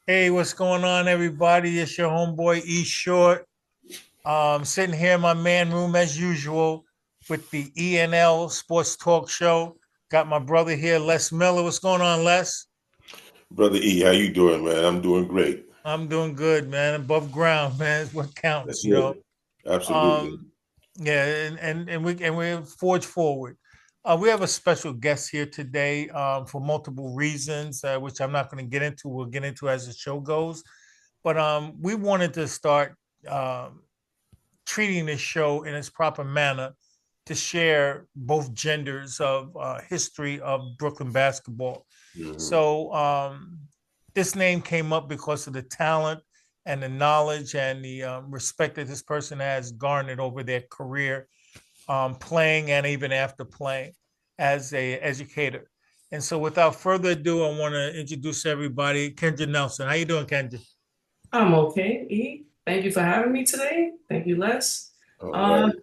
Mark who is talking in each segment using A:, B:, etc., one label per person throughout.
A: Hey, what's going on, everybody? It's your homeboy E Short. Sitting here in my man room as usual with the ENL Sports Talk Show. Got my brother here, Les Miller. What's going on, Les?
B: Brother E, how you doing, man? I'm doing great.
A: I'm doing good, man. Above ground, man, is what counts,
B: That's
A: you know.
B: it. Absolutely.
A: Um, yeah, and we forge forward. We have a special guest here today for multiple reasons, which I'm not going to get into. We'll get into as the show goes. But we wanted to start um, treating this show in its proper manner to share both genders of history of Brooklyn basketball.
B: Hmm.
A: So this name came up because of the talent and the knowledge and the respect that this person has garnered over their career, playing and even after playing as a educator. And so, without further ado, I want to introduce everybody. Kendra Nelson, how you doing, Kendra?
C: I'm okay, E. Thank you for having me today. Thank you, Les.
B: All
C: Uh,
B: right.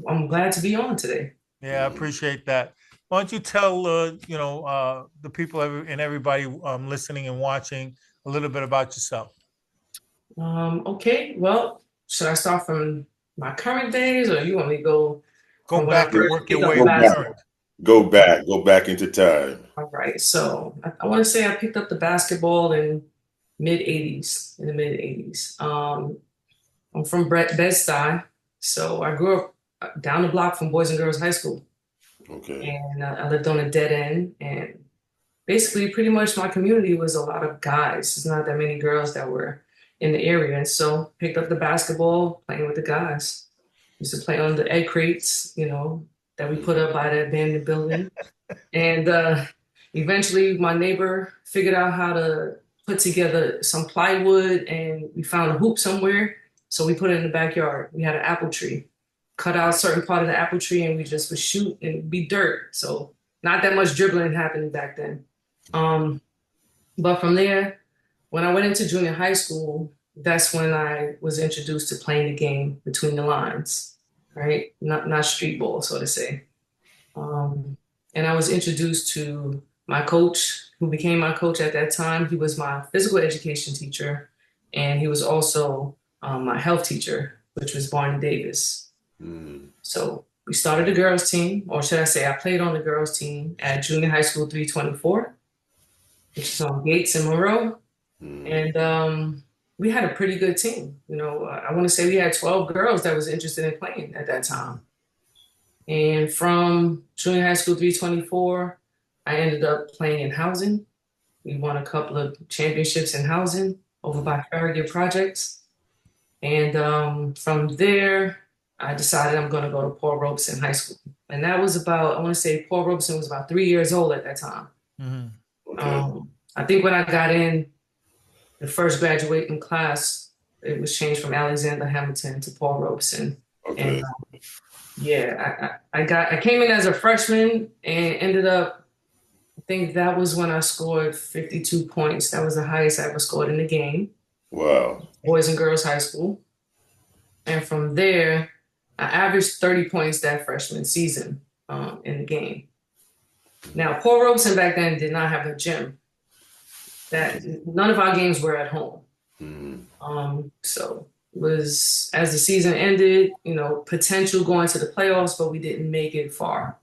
C: I'm glad to be on today.
A: Yeah, I
B: Mhm.
A: appreciate that. Why don't you tell the people and everybody listening and watching a little bit about yourself?
C: Okay, well, should I start from my current days or you want me to go
A: Go
C: from when I
A: back and
C: first
A: work your
C: picked up the
A: way
B: Go
A: to
B: back.
A: current.
C: basketball?
B: Go back into time.
C: All right, so I want to say I picked up the basketball in in the mid 80s. I'm from Bed-Stuy, so I grew up down the block from Boys and Girls High School,
B: Okay.
C: and I lived on a dead end, and basically pretty much my community was a lot of guys. There's not that many girls that were in the area. And so picked up the basketball, playing with the guys. Used to play on the egg crates, that we put
B: Mhm.
C: up by the abandoned building. And eventually my neighbor figured out how to put together some plywood and we found a hoop somewhere. So we put it in the backyard. We had an apple tree. Cut out a certain part of the apple tree and we just would shoot and be dirt. So not that much dribbling happening back then. Um, but from there, when I went into junior high school, that's when I was introduced to playing the game between the lines, right? Not street ball, so to say. Um, and I was introduced to my coach, who became my coach at that time. He was my physical education teacher, and he was also my health teacher, which was Barney Davis.
B: Mhm.
C: So we started a girls' team, or should I say, I played on the girls' team at Junior High School 324, which is on Gates and Monroe.
B: Mhm.
C: And we had a pretty good team. I want to say we had 12 girls that was interested in playing at that time. And from Junior High School 324, I ended up playing in housing. We won a couple of championships in housing over by Farragut Projects. And from there, I decided I'm going to go to Paul Robeson High School. And that was about, I want to say Paul Robeson was about 3 years old at that time.
A: Mhm.
B: Okay.
C: I think when I got in, the first graduating class, it was changed from Alexander Hamilton to Paul Robeson. And
B: Okay.
C: yeah, I came in as a freshman and ended up, I think that was when I scored 52 points. That was the highest I ever scored in the game,
B: Wow.
C: Boys and Girls High School. And from there, I averaged 30 points that freshman season in the game. Now, Paul Robeson back then did not have a gym. That
B: Okay.
C: none of our games were at home.
B: Mhm.
C: So was as the season ended, potential going to the playoffs, but we didn't make it far.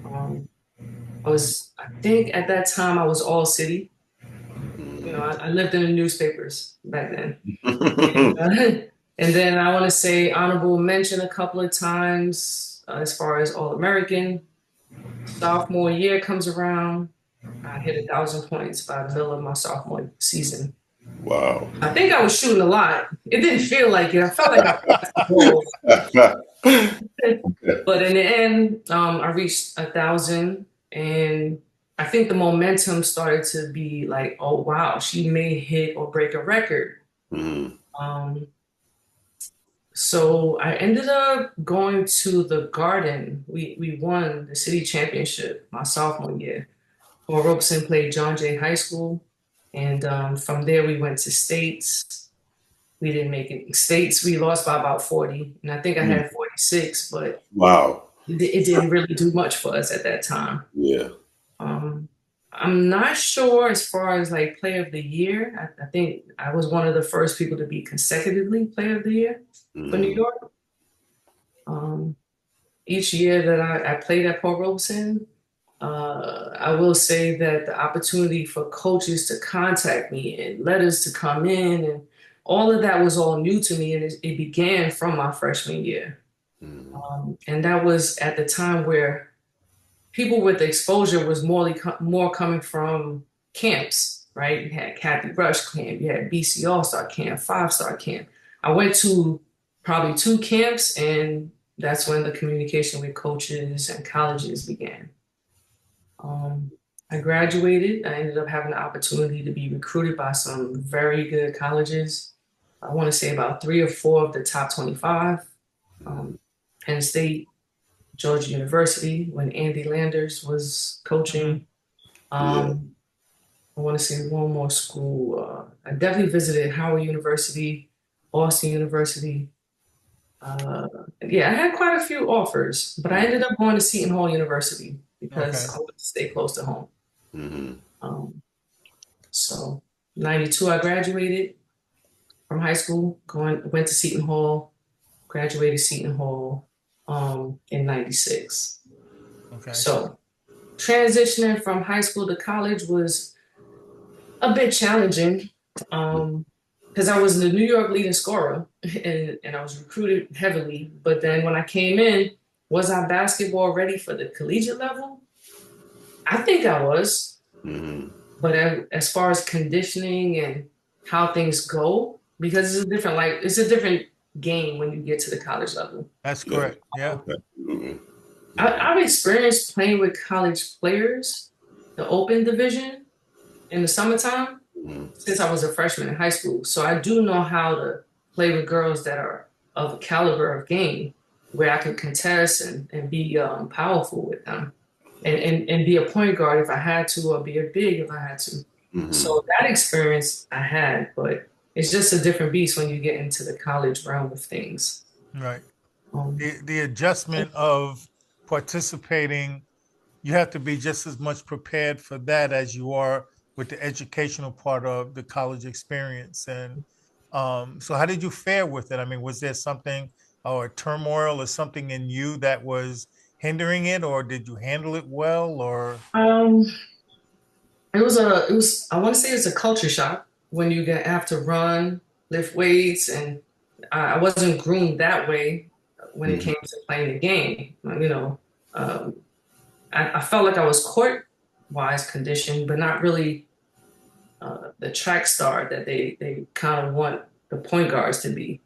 C: Um, I think at that time I was all city.
B: Mhm.
C: I lived in the newspapers back then. And, and then I want to say honorable mention a couple of times as far as All American. Sophomore year comes around, I hit 1,000 points by the middle of my sophomore season.
B: Wow.
C: I think I was shooting a lot. It didn't feel like it. I felt like I passed the ball. But in the end, I reached 1,000, and I think the momentum started to be like, oh wow, she may hit or break a record.
B: Mhm.
C: Um, so I ended up going to the Garden. We won the city championship my sophomore year. Paul Robeson played John Jay High School, and from there we went to states. We didn't make it states. We lost by about 40, and I think I
B: Mhm.
C: had 46, but
B: Wow.
C: it didn't really do much for us at that time.
B: Yeah.
C: Um, I'm not sure as far as like player of the year. I think I was one of the first people to be consecutively player of the year for New
B: Mm-hmm.
C: York. Um, each year that I played at Paul Robeson, I will say that the opportunity for coaches to contact me and letters to come in and all of that was all new to me, and it began from my freshman year.
B: Mm-hmm.
C: And that was at the time where people with exposure was more coming from camps, right? You had Kathy Rush camp, you had BC All Star camp, 5 Star camp. I went to probably 2 camps, and that's when the communication with coaches and colleges began. Um, I graduated. I ended up having the opportunity to be recruited by some very good colleges. I want to say about 3 or 4 of the top 25. Um, Penn State, Georgia University, when Andy Landers was
A: Mhm.
C: coaching.
B: Yeah.
C: I want to say one more school. I definitely visited Howard University, Boston University. Uh, yeah, I had quite a few offers, but I ended up going to Seton Hall University because
A: Okay.
C: I wanted to stay close to home.
B: Mm-hmm.
C: Um, so 92, I graduated from high school, went to Seton Hall, graduated Seton Hall in 96.
A: Okay.
C: So transitioning from high school to college was a bit challenging because I was the New York leading scorer and I was recruited heavily. But then when I came in, was I basketball ready for the collegiate level? I think I was.
B: Mm-hmm.
C: But as far as conditioning and how things go, because it's a different game when you get to the college level.
A: That's
B: Yeah.
A: correct. Yeah.
B: Absolutely.
C: I've experienced playing with college players, the open division in the summertime,
B: Mm-hmm.
C: since I was a freshman in high school. So I do know how to play with girls that are of a caliber of game where I can contest and be powerful with them and be a point guard if I had to, or be a big if I had to.
B: Mm-hmm.
C: So that experience I had, but it's just a different beast when you get into the college realm of things.
A: Right.
C: Um,
A: The adjustment of participating, you have to be just as much prepared for that as you are with the educational part of the college experience. And so, how did you fare with it? I mean, was there something or turmoil or something in you that was hindering it, or did you handle it well? Or
C: um, I want to say it's a culture shock when you have to run, lift weights, and I wasn't groomed that way when it
B: Mm-hmm.
C: came to playing the game. Um, I felt like I was court-wise conditioned, but not really the track star that they kind of want the point guards to be.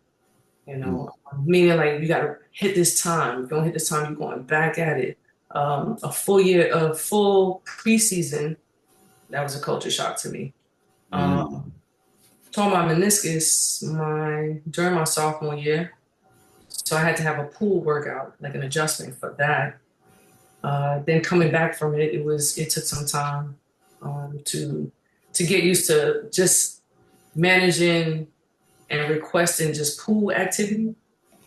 C: Meaning like you got to hit this time. If you don't hit this time, you're going back at it. A full year, a full preseason, that was a culture shock to me.
B: Mm-hmm.
C: Tore my meniscus during my sophomore year, so I had to have a pool workout, like an adjustment for that. Then coming back from it, it took some time to get used to just managing and requesting just pool activity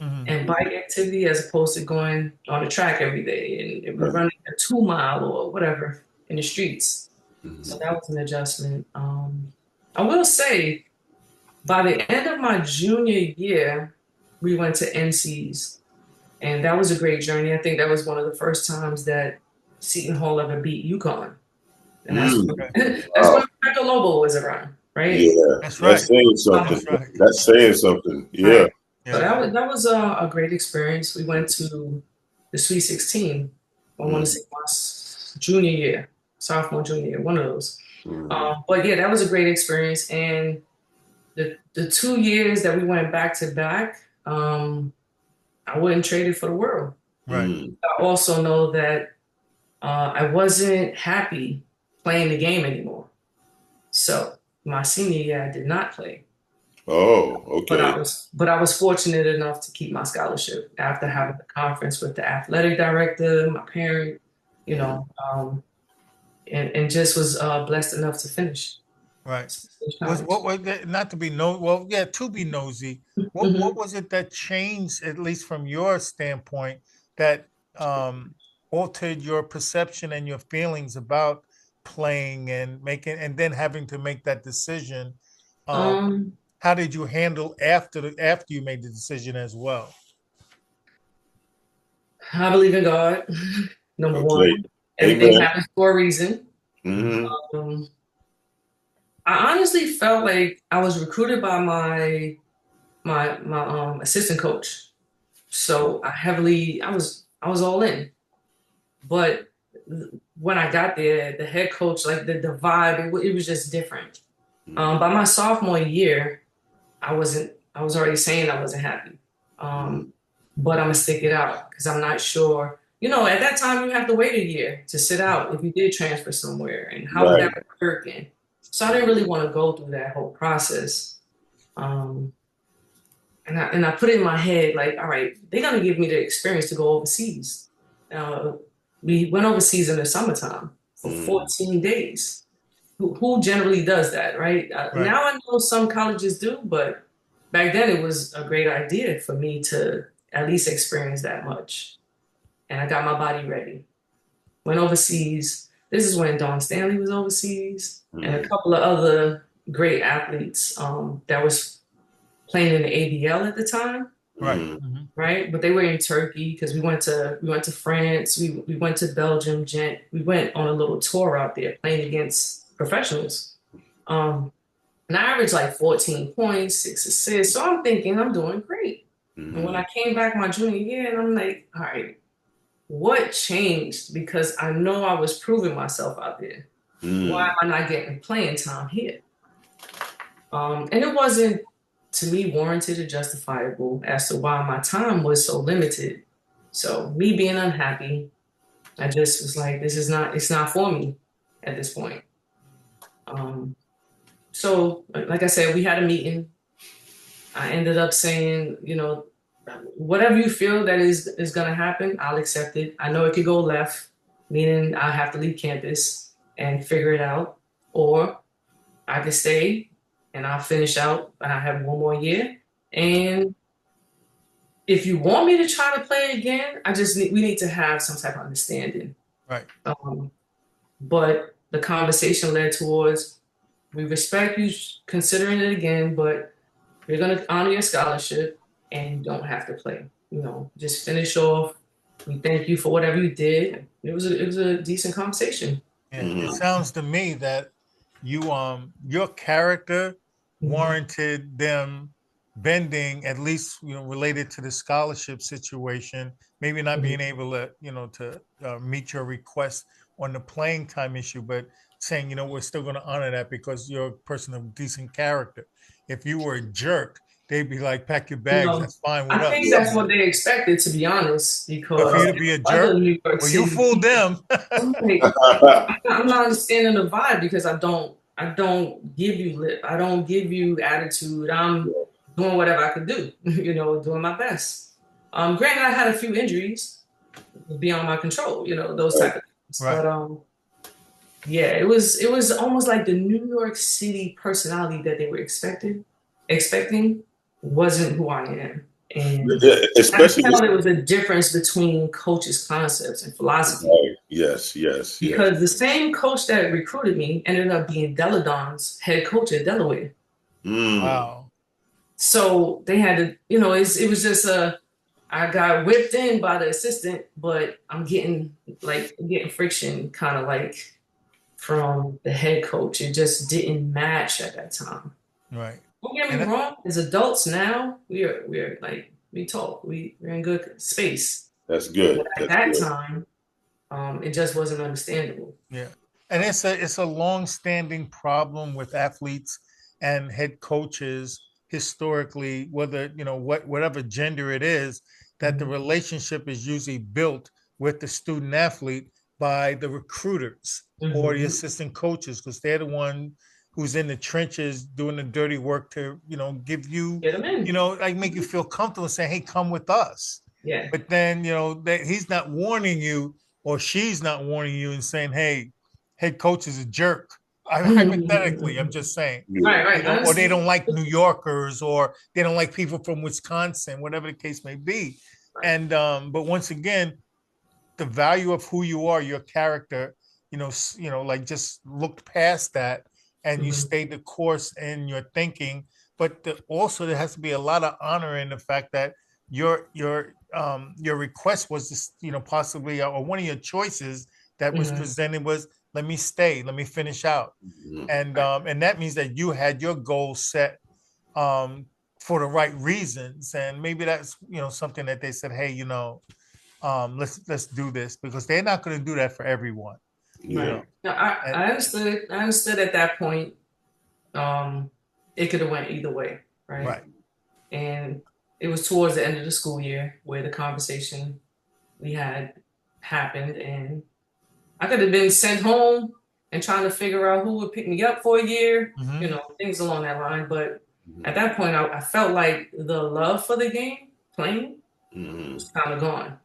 A: Mhm.
C: and bike activity as opposed to going on the track every day and
B: Right.
C: running a 2 mile or whatever in the streets. So
B: Mm-hmm.
C: that was an adjustment. I will say, by the end of my junior year, we went to NCs, and that was a great journey. I think that was one of the first times that Seton Hall ever beat UConn, and
B: Mm.
A: Okay.
C: that's
B: Wow.
C: when Michael Lobo was around, right?
B: Yeah.
A: That's
B: That's
A: right.
B: saying something.
A: That's right.
B: That's saying something. Yeah.
C: Right. So
A: Yeah.
C: that was a great experience. We went to the Sweet 16. I want to
B: Mm-hmm.
C: say my junior year, sophomore, junior year, one of those.
B: Mm-hmm.
C: But yeah, that was a great experience. And the 2 years that we went back to back, I wouldn't trade it for the world.
A: Right.
B: Mm-hmm.
C: I also know that I wasn't happy playing the game anymore. So my senior year, I did not play.
B: Oh,
C: But
B: okay.
C: I was fortunate enough to keep my scholarship after having a conference with the athletic director, my parent, you
B: Mm-hmm.
C: know, and just was blessed enough to
A: Right.
C: finish
A: Was
C: college.
A: what was that, not to be well, yeah, to be nosy. What
C: Mhm.
A: was it that changed, at least from your standpoint, that altered your perception and your feelings about playing and making, and then having to make that decision.
C: Um,
A: How did you handle after you made the decision as well?
C: I believe in God. Number
B: Okay.
C: one, everything
B: Amen.
C: happens for a reason.
B: Hmm.
C: Um, I honestly felt like I was recruited by my assistant coach. So I was all in. But when I got there, the head coach, like the vibe, it was just different. By my sophomore year, I was already saying I wasn't happy. Um, but I'm gonna stick it out because I'm not sure. You know, at that time you have to wait a year to sit out if you did transfer somewhere, and how would
B: Right.
C: that work? And so I didn't really want to go through that whole process. Um, and I put it in my head like, all right, they're gonna give me the experience to go overseas. Uh, we went overseas in the summertime for
B: Mm.
C: 14 days. Who generally does that, right?
A: Right.
C: Now I know some colleges do, but back then it was a great idea for me to at least experience that much. And I got my body ready. Went overseas. This is when Don Stanley was overseas and a
B: Mm.
C: couple of other great athletes that was playing in the ABL at the time,
A: Right.
B: Mm.
C: right? But they were in Turkey because we went to France, we went to Belgium, Gent. We went on a little tour out there playing against professionals. Um, and I averaged like 14 points, 6 assists. So I'm thinking I'm doing great. And when
B: Mm.
C: I came back my junior year, and I'm like, all right, what changed? Because I know I was proving myself out there. Why
B: Mm.
C: am I not getting playing time here? And it wasn't to me warranted or justifiable as to why my time was so limited. So me being unhappy, I just was like, it's not for me at this point. Um, so like I said, we had a meeting. I ended up saying, you know, whatever you feel that is gonna happen, I'll accept it. I know it could go left, meaning I have to leave campus and figure it out, or I could stay and I'll finish out and I have one more year. And if you want me to try to play again, we need to have some type of understanding.
A: Right.
C: Um, but the conversation led towards we respect you considering it again, but we're gonna honor your scholarship and you don't have to play. You know, just finish off. We thank you for whatever you did. It was a decent conversation.
A: Yeah. It
B: Mm.
A: sounds to me that your character
C: Mhm.
A: warranted them bending, at least related to the scholarship situation, maybe not
C: Mhm.
A: being able to to meet your request on the playing time issue, but saying, we're still going to honor that because you're a person of decent character. If you were a jerk, they'd be like, pack your bags,
C: No,
A: that's fine with
C: I think
A: us.
C: that's what they expected, to be honest,
A: But for you
C: because
A: to be a
C: other
A: jerk,
C: New York
A: well, you
C: City
A: fooled
C: people,
A: them.
C: I'm like, I'm not understanding the vibe because I don't give you lip. I don't give you attitude. I'm doing whatever I could do, you know, doing my best. Granted, I had a few injuries beyond my control, you know, those
B: Right.
C: type of things.
A: Right.
C: But yeah, it was almost like the New York City personality that they were expecting wasn't who I am. And
B: Yeah,
C: I could
B: especially
C: tell
B: this.
C: there was a difference between coaches' concepts and philosophy
B: Right. Yes, yes, yes.
C: because the same coach that recruited me ended up being Deladon's head coach at Delaware.
B: Mm.
A: Wow.
C: So they had to, you know, it was just I got whipped in by the assistant, but I'm getting friction kind of like from the head coach. It just didn't match at that time.
A: Right.
C: Don't get me
A: And
C: wrong, as adults now, we're like we talk, we're in good space.
B: That's
C: But
B: good.
C: at
B: That's
C: that
B: good.
C: time, it just wasn't understandable.
A: yeah. And it's a long-standing problem with athletes and head coaches historically, whether, whatever gender it is, that the
C: Mhm.
A: relationship is usually built with the student athlete by the recruiters or the
C: Mhm.
A: assistant coaches, because they're the one who's in the trenches doing the dirty work to, give you,
C: Get them in.
A: like make you feel comfortable and say, hey, come with us.
C: Yeah.
A: But then, that he's not warning you or she's not warning you and saying, hey, head coach is a jerk. Hypothetically, I'm just saying,
B: Yeah.
C: Right. I
A: or they
C: understand.
A: don't like New Yorkers, or they don't like people from Wisconsin, whatever the case may be.
C: Right.
A: And but once again, the value of who you are, your character, like just looked past that and you
C: Mhm.
A: stayed the course in your thinking. But also there has to be a lot of honor in the fact that your request was just, possibly, or one of your choices that was
C: Mhm.
A: presented was, let me stay, let me finish out.
B: Mhm.
A: And that means that you had your goal set um for the right reasons, and maybe that's something that they said, hey, let's do this, because they're not going to do that for everyone. you
B: Yeah.
A: know
C: Right. No,
A: and,
C: I understood. I understood at that point. Um, it could have went either way, right?
A: right.
C: And it was towards the end of the school year where the conversation we had happened, and I could have been sent home and trying to figure out who would pick me up for a year,
A: Hmm.
C: things along that line. But at
B: Mhm.
C: that point, I felt like the love for the game, playing,
B: Mhm.
C: was kind of gone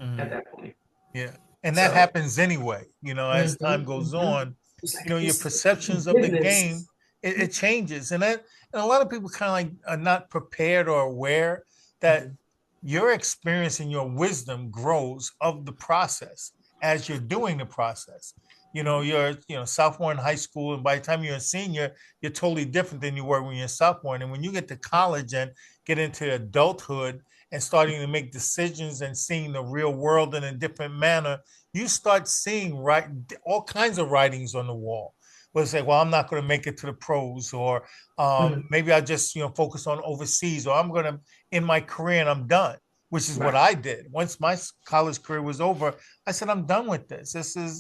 C: at
A: Hmm.
C: that point.
A: Yeah. And that
C: So,
A: happens anyway, as time goes
C: mhm.
A: on,
C: It's like
A: your
C: this
A: perceptions of the game,
C: business.
A: it changes. And a lot of people kind of like are not prepared or aware that
C: Mhm.
A: your experience and your wisdom grows of the process as you're doing the process. You're, sophomore in high school, and by the time you're a senior, you're totally different than you were when you're a sophomore. And when you get to college and get into adulthood and starting to make decisions and seeing the real world in a different manner, you start seeing all kinds of writings on the wall. Where say, well, I'm not going to make it to the pros, or
C: Mhm.
A: maybe I'll just focus on overseas, or I'm going to in my career and I'm done, which is what
C: Right.
A: I did. Once my college career was over, I said, I'm done with this.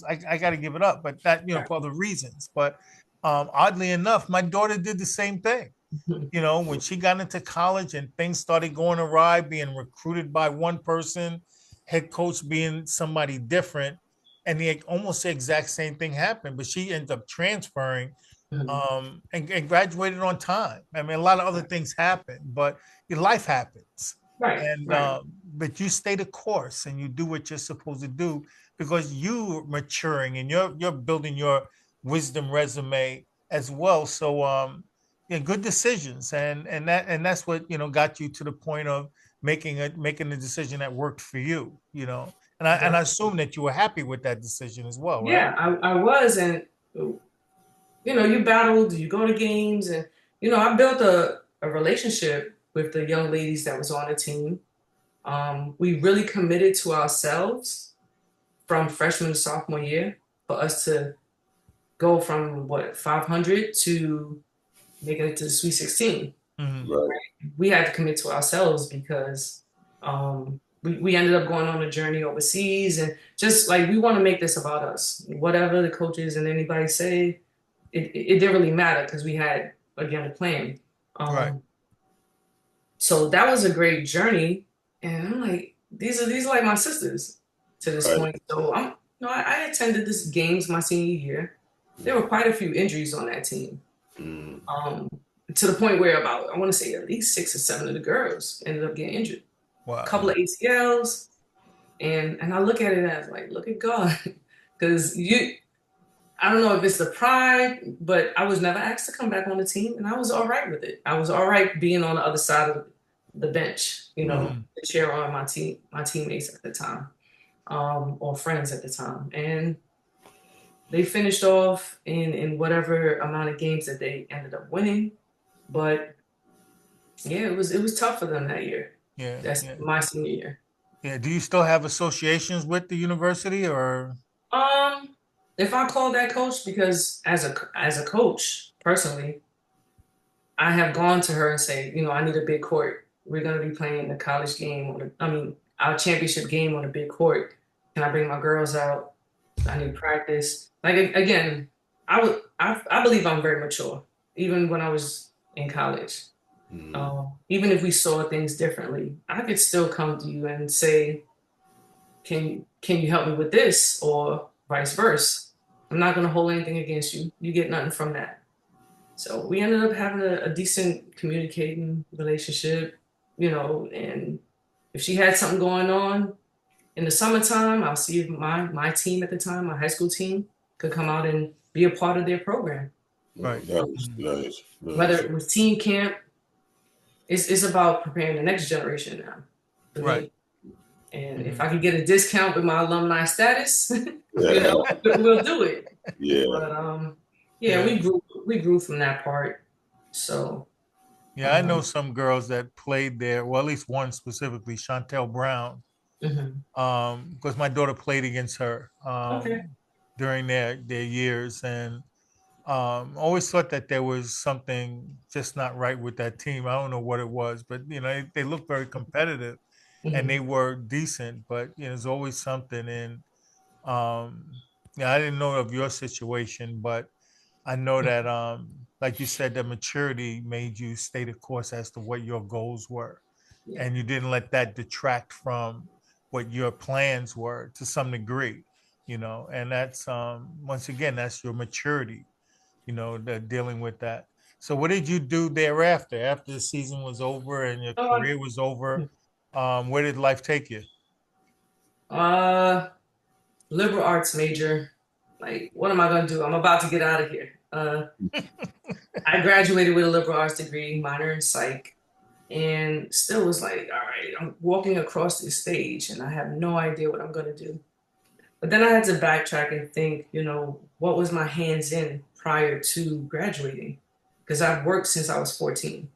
A: I got to give it up. But that,
C: Right.
A: for other reasons. But oddly enough, my daughter did the same thing.
C: Mhm.
A: When she got into college and things started going awry, being recruited by one person, head coach being somebody different, and almost the exact same thing happened. But she ended up transferring
C: Mhm.
A: and graduated on time. I mean, a lot of other things happen, but your life happens.
C: Right.
A: And
C: Right.
A: but you stay the course and you do what you're supposed to do, because you're maturing and you're building your wisdom resume as well. So yeah, good decisions, and that's what got you to the point of making the decision that worked for you. And I assume that you were happy with that decision as well, right?
C: Yeah, I was, and you battled, you go to games, and I built a relationship with the young ladies that was on the team. We really committed to ourselves from freshman to sophomore year for us to go from what 500 to making it to the Sweet 16.
A: Hmm.
B: Right.
C: We had to commit to ourselves because we ended up going on a journey overseas, and just like we want to make this about us. Whatever the coaches and anybody say, it didn't really matter because we had again a plan.
A: Right.
C: So that was a great journey, and I'm like, these are like my sisters to this
B: Right.
C: point. So I attended this games my senior year. There were quite a few injuries on that team,
B: Mhm.
C: um, to the point where about I want to say at least 6 or 7 of the girls ended up getting injured. A
A: Wow.
C: couple of ACLs, and I look at it as like, look at God, because I don't know if it's the pride, but I was never asked to come back on the team, and I was all right with it. I was all right being on the other side of the bench,
B: Mhm.
A: Mhm.
C: to cheer on my teammates at the time, or friends at the time, and they finished off in whatever amount of games that they ended up winning. But yeah, it was tough for them that year.
A: Yeah.
C: That's
A: Yeah.
C: my senior year.
A: Yeah. Do you still have associations with the university, or?
C: Um, if I call that coach, because as a coach personally, I have gone to her and say, I need a big court. We're going to be playing the college game our championship game on a big court. Can I bring my girls out? I need practice. Like again, I believe I'm very mature, even when I was in college.
B: Mhm.
C: Even if we saw things differently, I could still come to you and say, can you help me with this, or vice versa. I'm not going to hold anything against you. You get nothing from that. So we ended up having a decent communicating relationship, and if she had something going on in the summertime, I'll see if my team at the time, my high school team, could come out and be a part of their program.
B: Oh,
A: Right.
B: nice,
A: Mhm.
B: nice,
C: Whether
B: nice.
C: it was team camp, it's about preparing the next generation now for
A: Right.
C: me. And if I could get a discount with my alumni status,
B: Yeah.
C: we'll do it.
B: Yeah.
C: But
A: Yeah.
C: we grew from that part. So
A: Yeah, I know some girls that played there. Well, at least one specifically, Chantel Brown,
C: mhm.
A: because my daughter played against her
C: Okay.
A: during their years, and always thought that there was something just not right with that team. I don't know what it was, but they looked very competitive and they
C: Mhm.
A: were decent, but there's always something. And um, yeah, I didn't know of your situation, but I know that, like you said, the maturity made you stay the course as to what your goals were,
C: Yeah.
A: and you didn't let that detract from what your plans were to some degree. And that's once again, that's your maturity. Dealing with that. So, what did you do thereafter? After the season was over and your
C: Oh,
A: career was over, where did life take you?
C: uh, liberal arts major. Like, what am I gonna do? I'm about to get out of here. I graduated with a liberal arts degree, minor in psych, and still was like, all right, I'm walking across this stage and I have no idea what I'm gonna do. But then I had to backtrack and think, what was my hands in prior to graduating? Because I've worked since I was 14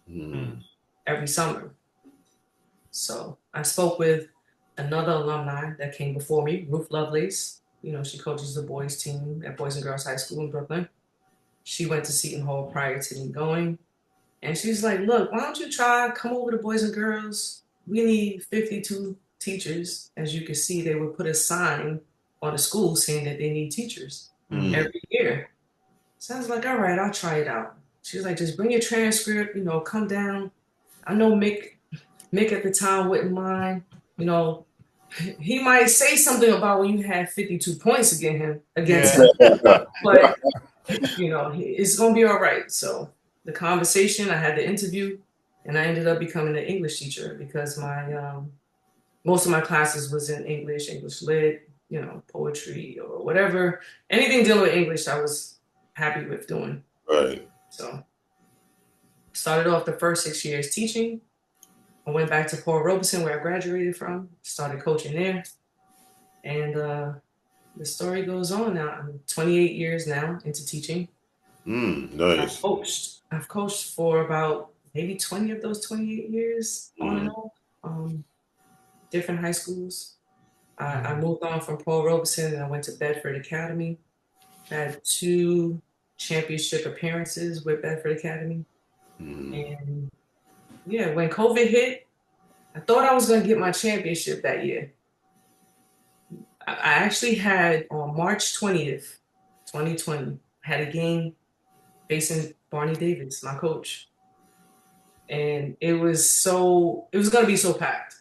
B: Mm.
A: Mm,
C: every summer. So I spoke with another alumni that came before me, Ruth Lovelace. She coaches the boys team at Boys and Girls High School in Brooklyn. She went to Seton Hall prior to me going. And she's like, look, why don't you come over to Boys and Girls? We need 52 teachers. As you can see, they would put a sign on the school saying that they need teachers
A: mm,
B: Mm.
C: every year. So I was like, all right, I'll try it out. She was like, just bring your transcript, come down. I know Mick at the time wouldn't mind. You know, he might say something about when you had 52 points against
A: yeah.
C: him, but it's gonna be all right. So the conversation, I had the interview, and I ended up becoming an English teacher because my most of my classes was in English lit, poetry or whatever, anything dealing with English, I was happy with doing.
B: Right.
C: So started off the first 6 years teaching. I went back to Paul Robeson where I graduated from, started coaching there, and the story goes on now. I'm 28 years now into teaching. I've
B: Nice.
C: coached. I've coached for about maybe 20 of those 28 years on and
B: Mm.
C: off, different high schools. I
A: Mm,
C: moved on from Paul Robeson and I went to Bedford Academy. I had 2 championship appearances with Bedford Academy.
B: Mm.
C: And yeah, when COVID hit, I thought I was going to get my championship that year. I actually had on March 20th, 2020, had a game facing Barney Davis, my coach. And it was going to be so packed.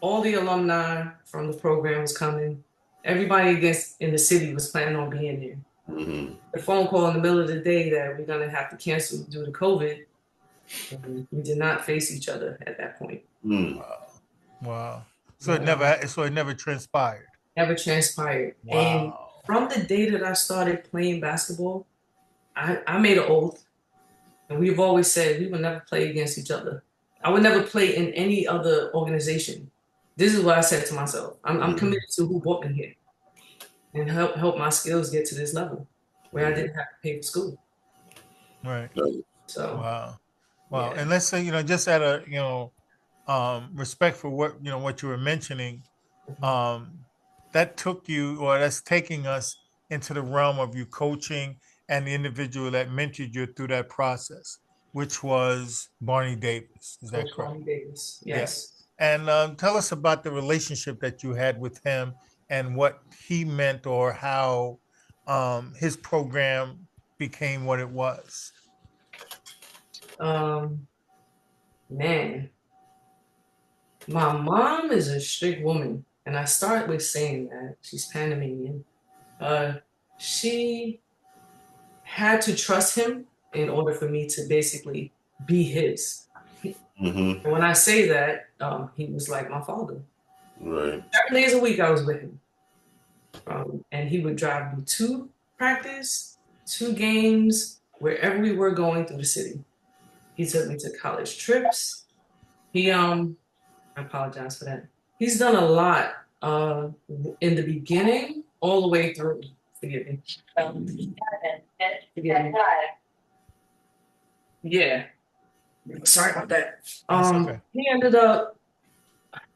C: All the alumni from the program was coming. Everybody against in the city was planning on being there.
B: Mm.
C: The phone call in the middle of the day that we're going to have to cancel due to COVID, and we did not face each other at that point.
B: Mm.
A: wow. Wow. So it
C: But
A: never transpired.
C: never transpired. And
A: Wow.
C: from the day that I started playing basketball, I made an oath, and we've always said we would never play against each other. I would never play in any other organization. This is what I said to myself. I'm
B: Mm.
C: committed to who brought me here and help my skills get to this level where I
B: Mm.
C: didn't have to pay for school.
A: Right.
B: Nice.
C: So
A: Wow. Wow.
C: yeah.
A: And let's say, just out of, respect for what you were mentioning,
C: Mhm.
A: um, that took you, or that's taking us into the realm of you coaching and the individual that mentored you through that process, which was Barney Davis. Is that
C: Coach
A: correct?
C: Barney Davis.
A: Yeah.
C: Yes.
A: And tell us about the relationship that you had with him and what he meant, or how his program became what it was.
C: Um, Man, my mom is a strict woman, and I start with saying that she's Panamanian. Uh, she had to trust him in order for me to basically be his.
B: Mm-hmm.
C: And when I say that, he was like my father.
B: Right.
C: 7 days a week, I was with him, and he would drive me to practice, to games, wherever we were going through the city. He took me to college trips. He I apologize for that. He's done a lot in the beginning all the way through. Forgive me. Forgive me. Yeah. Sorry about that.
A: That's okay.
C: He ended up,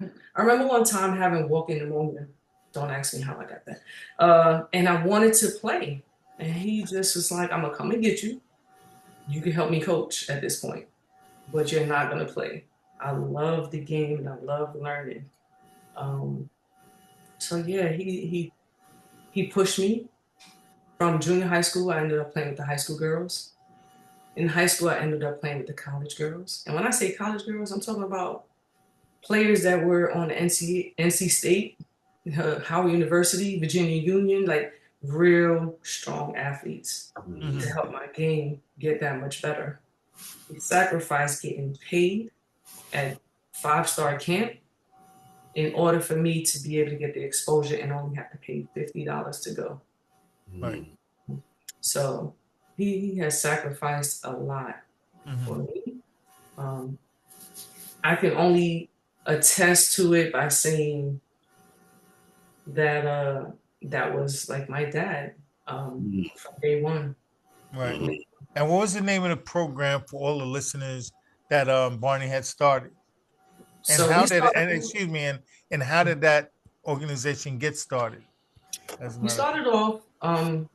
C: I remember one time having walking pneumonia. Don't ask me how I got that. And I wanted to play. And he just was like, I'm gonna come and get you. You can help me coach at this point, but you're not gonna play. I love the game and I love learning. So yeah, he pushed me from junior high school. I ended up playing with the high school girls. In high school, I ended up playing with the college girls. And when I say college girls, I'm talking about players that were on NC State, Howard University, Virginia Union, like real strong athletes to help my game get that much better. We sacrificed getting paid at 5-star camp in order for me to be able to get the exposure and only have to pay $50 to go.
A: Right.
C: So he has sacrificed a lot for me. I can only attest to it by saying that that was like my dad from day one.
A: Right. And what was the name of the program for all the listeners that Barney had started? And
C: So
A: how did it, and excuse me, and how did that organization get started?
C: We started off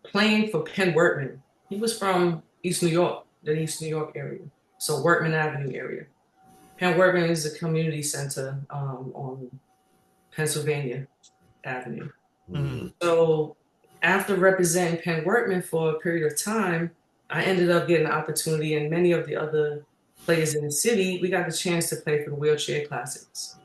C: playing for Penn Wortman. He was from East New York, the East New York area. So Wortman Avenue area. Penn Wortman is a community center on Pennsylvania Avenue. So after representing Penn Wortman for a period of time, I ended up getting an opportunity, and many of the other players in the city, we got the chance to play for the Wheelchair Classics.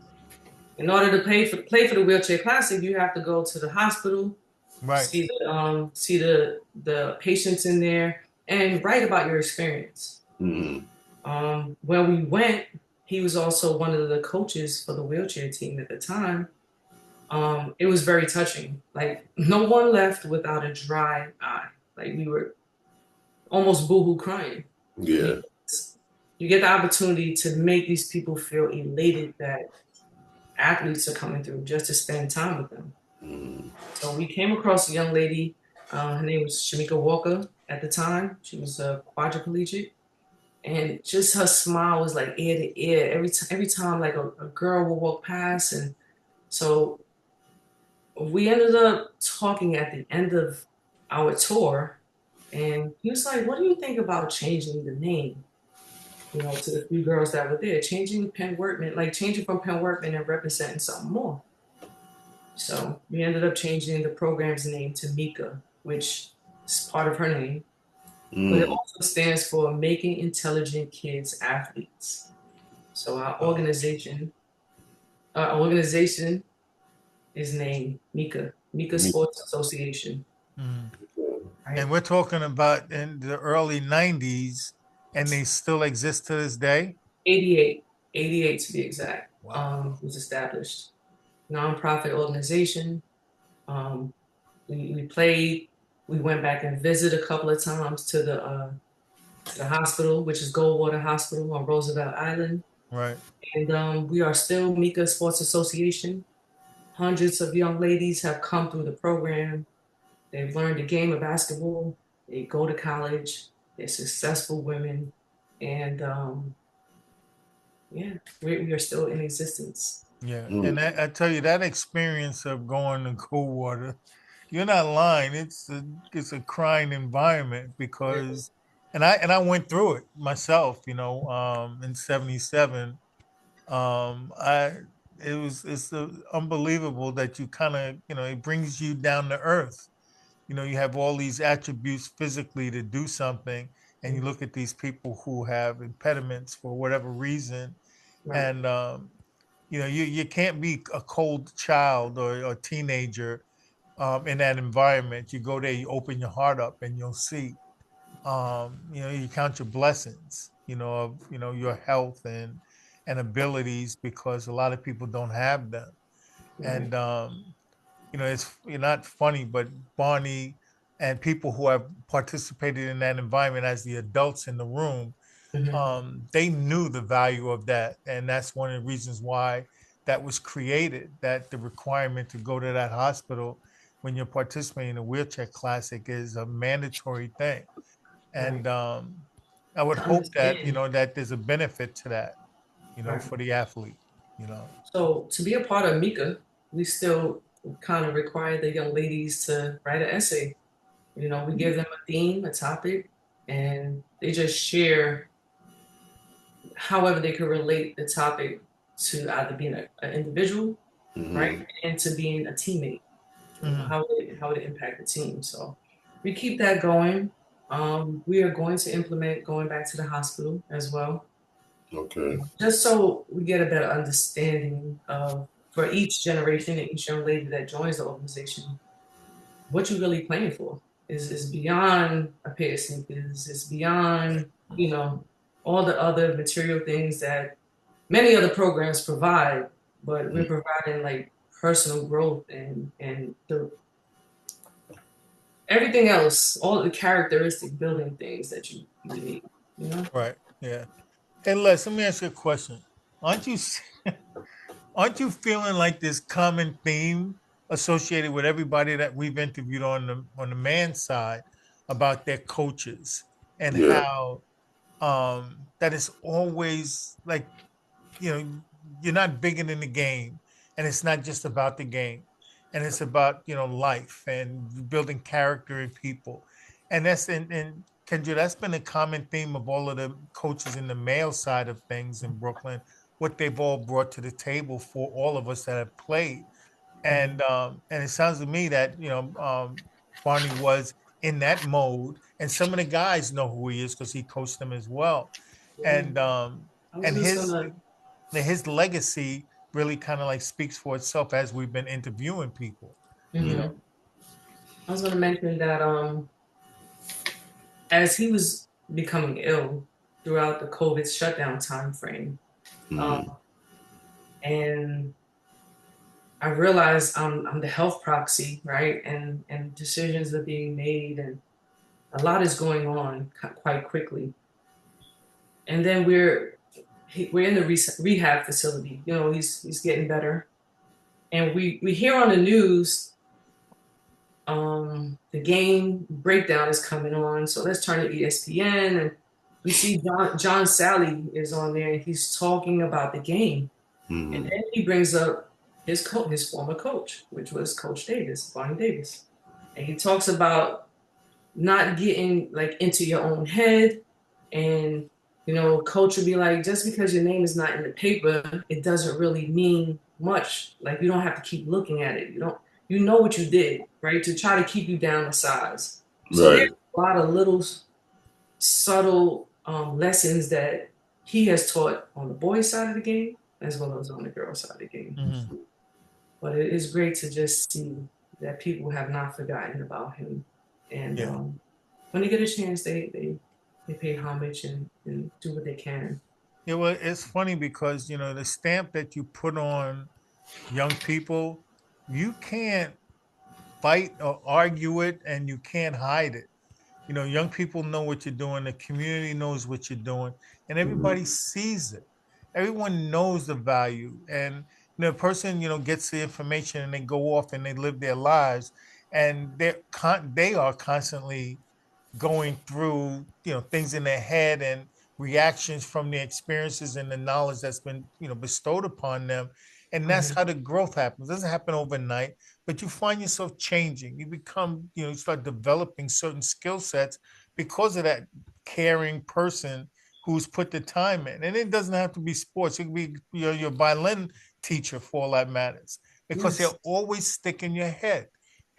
C: In order to play for the Wheelchair Classic, you have to go to the hospital,
A: right,
C: see the patients in there, and write about your experience. When we went, he was also one of the coaches for the wheelchair team at the time. It was very touching. Like no one left without a dry eye. Like we were almost boohoo crying.
B: Yeah.
C: You get the opportunity to make these people feel elated that athletes are coming through just to spend time with them. So we came across a young lady. Her name was Shamika Walker at the time. She was a quadriplegic. And just her smile was like ear to ear. Every time like a girl would walk past. And so we ended up talking at the end of our tour. And he was like, what do you think about changing the name? You know, to the few girls that were there, changing Penn Wortman, like changing from Penn Wortman and representing something more. So we ended up changing the program's name to Mika, which is part of her name. But it also stands for Making Intelligent Kids Athletes. So our organization is named Mika Sports Association.
A: Right? And we're talking about in the early 90s, and they still exist to this day?
C: 88 to be exact.
A: Wow.
C: Was established. Nonprofit organization. We played. We went back and visited a couple of times to the hospital, which is Goldwater Hospital on Roosevelt Island.
A: Right.
C: And we are still Mika Sports Association. Hundreds of young ladies have come through the program. They've learned the game of basketball. They go to college. They're successful women. And yeah, we are still in existence.
A: Yeah. And I tell you, that experience of going to Coldwater, you're not lying. It's a crying environment because, and I went through it myself. You know, in '77, it's unbelievable that you kind of, you know, it brings you down to earth. You know, you have all these attributes physically to do something, and you look at these people who have impediments for whatever reason, and you know, you can't be a cold child or a teenager in that environment. You go there, you open your heart up, and you'll see. You know, you count your blessings. You know, of your health and abilities, because a lot of people don't have them. And you know, it's not funny, but Barney and people who have participated in that environment as the adults in the room, they knew the value of that, and that's one of the reasons why that was created, that the requirement to go to that hospital when you're participating in a wheelchair classic is a mandatory thing.
C: Right.
A: And I would
C: To
A: hope that,
C: understand.
A: that there's a benefit to that,
C: Right.
A: for the athlete, you know.
C: So to be a part of Mika, we still kind of require the young ladies to write an essay. We give them a theme, a topic, and they just share however they could relate the topic to either being an individual, right,
B: Hmm.
C: and to being a teammate.
A: Mhm.
C: How would it impact the team? So we keep that going. We are going to implement going back to the hospital as well,
B: Okay.
C: just so we get a better understanding of for each generation and each young lady that joins the organization, what you're really playing for is beyond a pair of sneakers. It's beyond, all the other material things that many other programs provide, but we're providing like personal growth and the everything else, all the characteristic building things that you need.
A: Right. Yeah. Hey, Les, let me ask you a question. Aren't you aren't you feeling like this common theme associated with everybody that we've interviewed on the man side about their coaches and
B: Yeah.
A: how that is always like, you know, you're not bigger than the game, and it's not just about the game, and it's about life and building character in people, and and Kendra, that's been a common theme of all of the coaches in the male side of things in Brooklyn, what they've all brought to the table for all of us that have played, and it sounds to me that Barney was in that mode, and some of the guys know who he is because he coached them as well,
C: Yeah.
A: and
C: I was
A: and
C: just
A: his
C: gonna
A: his legacy really kind of like speaks for itself as we've been interviewing people, you know.
C: mhm. I was gonna mention that as he was becoming ill throughout the COVID shutdown time frame, um,
B: Hmm.
C: and I realized I'm the health proxy, right? And decisions are being made, and a lot is going on quite quickly. And then we're in the rehab facility. He's getting better, and we hear on the news the game breakdown is coming on. So let's turn to ESPN, and we see John Sally is on there, and he's talking about the game, and
B: Hmm.
C: then he brings up his former coach, which was Coach Davis, Barney Davis, and he talks about not getting like into your own head, and coach would be like, just because your name is not in the paper, it doesn't really mean much. Like, you don't have to keep looking at it. You know what you did, right? To try to keep you down to size. So there's
B: Right.
C: a lot of little subtle lessons that he has taught on the boys' side of the game as well as on the girls' side of the game.
A: Mhm.
C: But it is great to just see that people have not forgotten about him, and
A: Yeah.
C: when they get a chance, they pay homage and do what they can.
A: Yeah, well, it's funny because the stamp that you put on young people, you can't fight or argue it, and you can't hide it. Young people know what you're doing, the community knows what you're doing, and everybody sees it. Everyone knows the value, and the person gets the information and they go off and they live their lives, and they are constantly going through things in their head and reactions from the experiences and the knowledge that's been bestowed upon them, and that's
C: Mhm.
A: how the growth happens. It doesn't happen overnight, but you find yourself changing. You become you start developing certain skill sets because of that caring person who's put the time in. And it doesn't have to be sports. It could be your violin teacher, for all that matters, because
C: Yes.
A: they'll always stick in your head.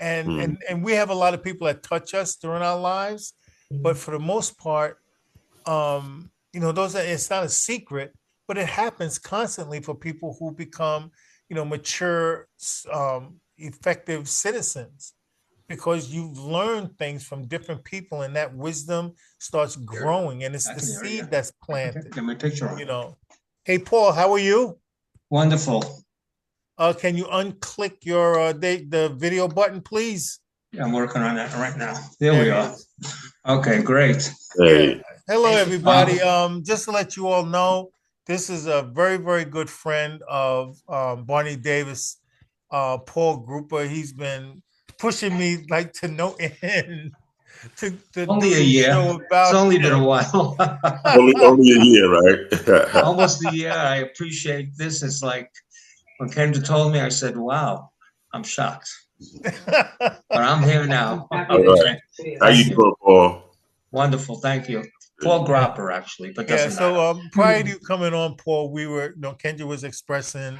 A: and
B: Hmm.
A: and and we have a lot of people that touch us during our lives, but
C: Mhm.
A: for the most part, those are, it's not a secret, but it happens constantly for people who become mature, effective citizens, because you've learned things from different people, and that wisdom starts growing, and it's
D: I
A: the
D: can hear you.
A: seed that's
D: Okay,
A: planted.
D: get my picture on.
A: Hey, Paul, how are you?
D: Wonderful.
A: Can you unclick your the video button, please?
D: Yeah, I'm working on that right now. There
A: There
D: we
A: it
D: are.
A: is.
D: Okay, great.
A: Yeah.
B: Hey.
A: Hello,
C: Thank you.
A: everybody. Just to let you all know, this is a very, very good friend of Barney Davis, Paul Grouper. He's been pushing me like to no end to
D: Only
A: do
D: a
A: a
D: year.
A: show
D: It's
A: about
D: only been a
A: him.
D: while.
B: Only a year, right?
D: Almost a year. I appreciate this. It's like when Kendra told me, I said, wow, I'm shocked. But I'm here now.
C: Happy
B: All
C: that
B: right.
C: you're
B: How
C: here.
B: you
D: Thank you.
B: doing, Paul?
D: Wonderful. Thank you. Paul Gropper, actually, but
A: Yeah,
D: doesn't matter.
A: so prior to you coming on, Paul, we were, Kendra was expressing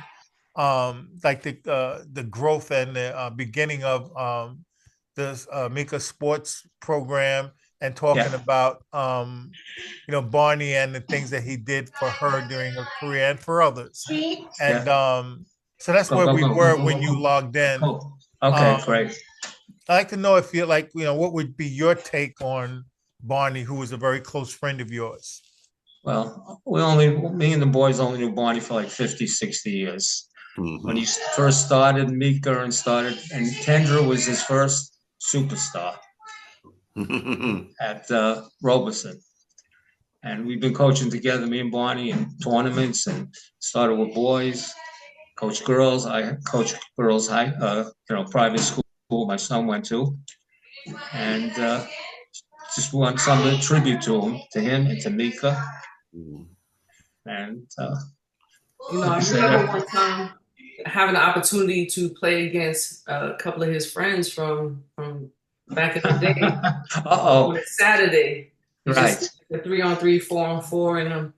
A: like the growth and the beginning of this Mika sports program and talking
D: Yeah.
A: about Barney and the things that he did for her during her career and for others. And so that's
D: Go,
A: where
D: go,
A: we
D: go,
A: were
D: go,
A: when
D: go,
A: you
D: go.
A: logged in.
D: Go. Okay,
A: Um,
D: great.
A: I'd like to know if you like, what would be your take on Barney, who was a very close friend of yours?
D: Well, me and the boys only knew Barney for like 50, 60 years. When he first started, Mika and Kendra was his first superstar at Robeson. And we've been coaching together, me and Barney, in tournaments, and started with boys, coach girls. I coach girls high, private school my son went to, and just want some tribute to him and to Mika. And
C: I remember one time having the opportunity to play against a couple of his friends from back in the day on a Saturday.
D: Right.
C: Just a 3-on-3, 4-on-4, and I'm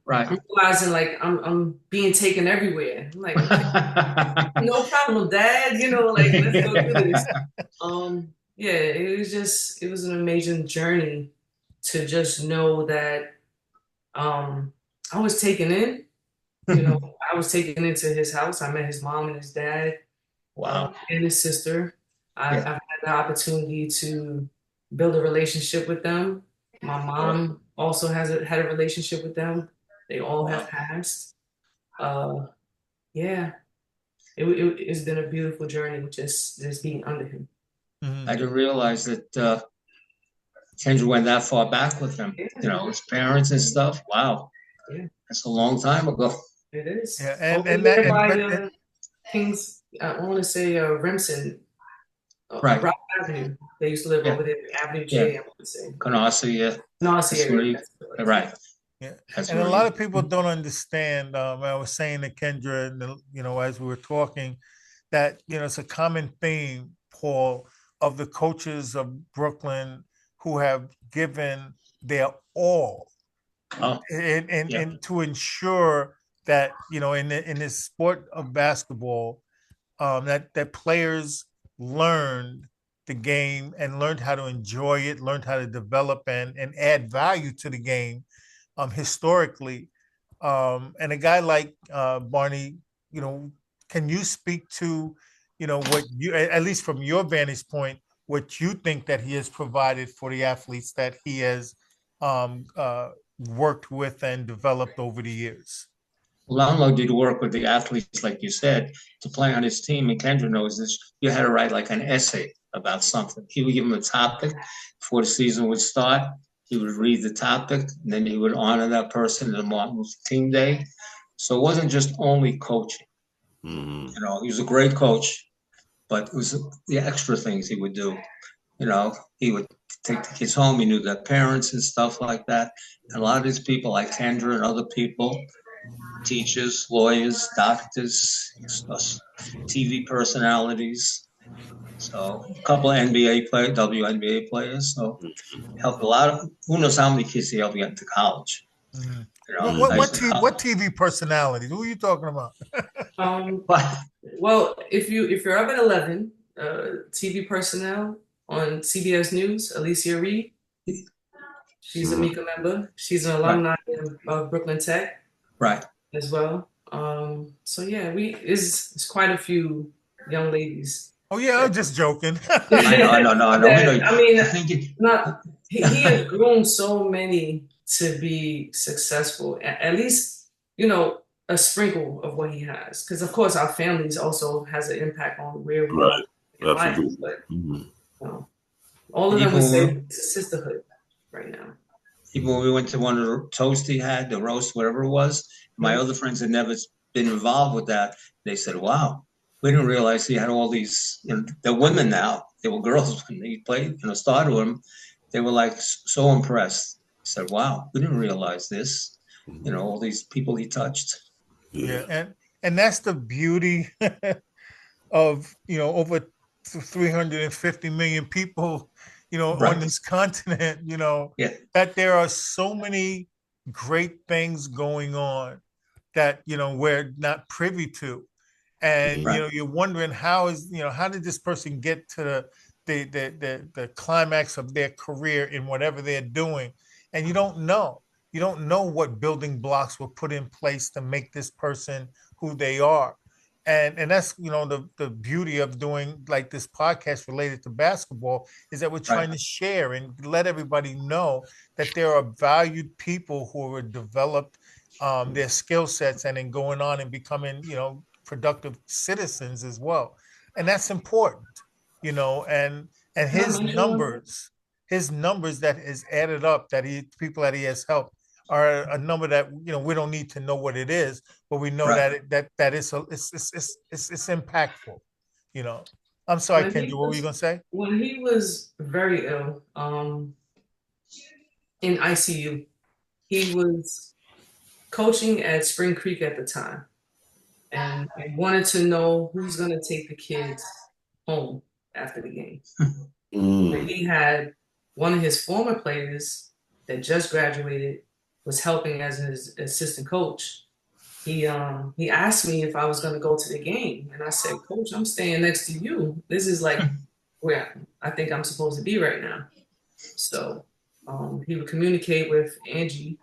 C: realizing like I'm being taken everywhere. I'm like, okay, no problem, Dad. Like let's go do this. Yeah, it was an amazing journey to just know that I was taken in. I was taken into his house. I met his mom and his dad,
D: Wow.
C: and his sister. I've had the opportunity to build a relationship with them. My mom also had a relationship with them. They all have passed. Yeah, it's been a beautiful journey just being under him.
D: I didn't realize that Kendra went that far back with him. His parents and stuff. Wow.
C: Yeah.
D: That's a long time ago.
C: It is.
A: Yeah,
C: and that by Kings, I want to say Remsen,
D: Right.
C: Rock Avenue. They used to live over there, Avenue J. I want to say.
D: Canarsie, yeah. Right.
A: Yeah, and a lot of people don't understand. I was saying to Kendra, as we were talking, that it's a common theme, Paul, of the coaches of Brooklyn who have given their all, and to ensure that in this sport of basketball, that players learned the game and learned how to enjoy it, learned how to develop and add value to the game. Historically, and a guy like Barney, can you speak to, what you, at least from your vantage point, what you think that he has provided for the athletes that he has worked with and developed over the years?
D: Well, not only did he work with the athletes, like you said, to play on his team, and Kendra knows this, you had to write like an essay about something. He would give him a topic before the season would start. He would read the topic, and then he would honor that person on Martin Luther King Day. So it wasn't just only coaching. He was a great coach, but it was the extra things he would do. He would take the kids home. He knew their parents and stuff like that. And a lot of these people, like Kendra and other people, teachers, lawyers, doctors, TV personalities. So a couple of NBA players, WNBA players. So helped a lot of, who knows how many kids he helped get into college.
A: What TV personalities? Who are you talking about?
C: Well, if you're up at 11, TV personnel on CBS News, Alicia Reed. She's a Mika member. She's an alumni of Brooklyn Tech.
D: Right.
C: As well. So yeah, it's quite a few young ladies.
A: Oh yeah, I'm just joking.
D: No.
C: I mean, he has groomed so many to be successful. At least, a sprinkle of what he has. Because of course our families also has an impact on where we are in life. But all of them would say it's a sisterhood right now.
D: Even when we went to one of the toast he had, the roast, whatever it was, my other friends had never been involved with that. They said, "Wow, we didn't realize he had all these." You know, they're women now. They were girls when he played. Started with him. They were like so impressed. Said, "Wow, we didn't realize this." All these people he touched.
A: Yeah, and that's the beauty of over 350 million people on
D: Right.
A: this continent,
D: Yeah.
A: that there are so many great things going on that we're not privy to. And
D: Right.
A: you're wondering how did this person get to the climax of their career in whatever they're doing. And you don't know what building blocks were put in place to make this person who they are. And that's the beauty of doing like this podcast related to basketball, is that we're
D: Right.
A: trying to share and let everybody know that there are valued people who have developed their skill sets and then going on and becoming productive citizens as well. And that's important. And
C: Can I
A: his
C: mention one?
A: numbers that is added up, that people that he has helped, are a number that we don't need to know what it is, but we know
D: Right.
A: that it's impactful. I'm sorry,
C: When
A: Kendra,
C: he
A: what were you
C: was
A: gonna say?
C: when he was very ill, in ICU, he was coaching at Spring Creek at the time, and wanted to know who's going to take the kids home after the game. And he had one of his former players that just graduated, was helping as his assistant coach. He asked me if I was going to go to the game, and I said, "Coach, I'm staying next to you. This is like where I think I'm supposed to be right now." So he would communicate with Angie,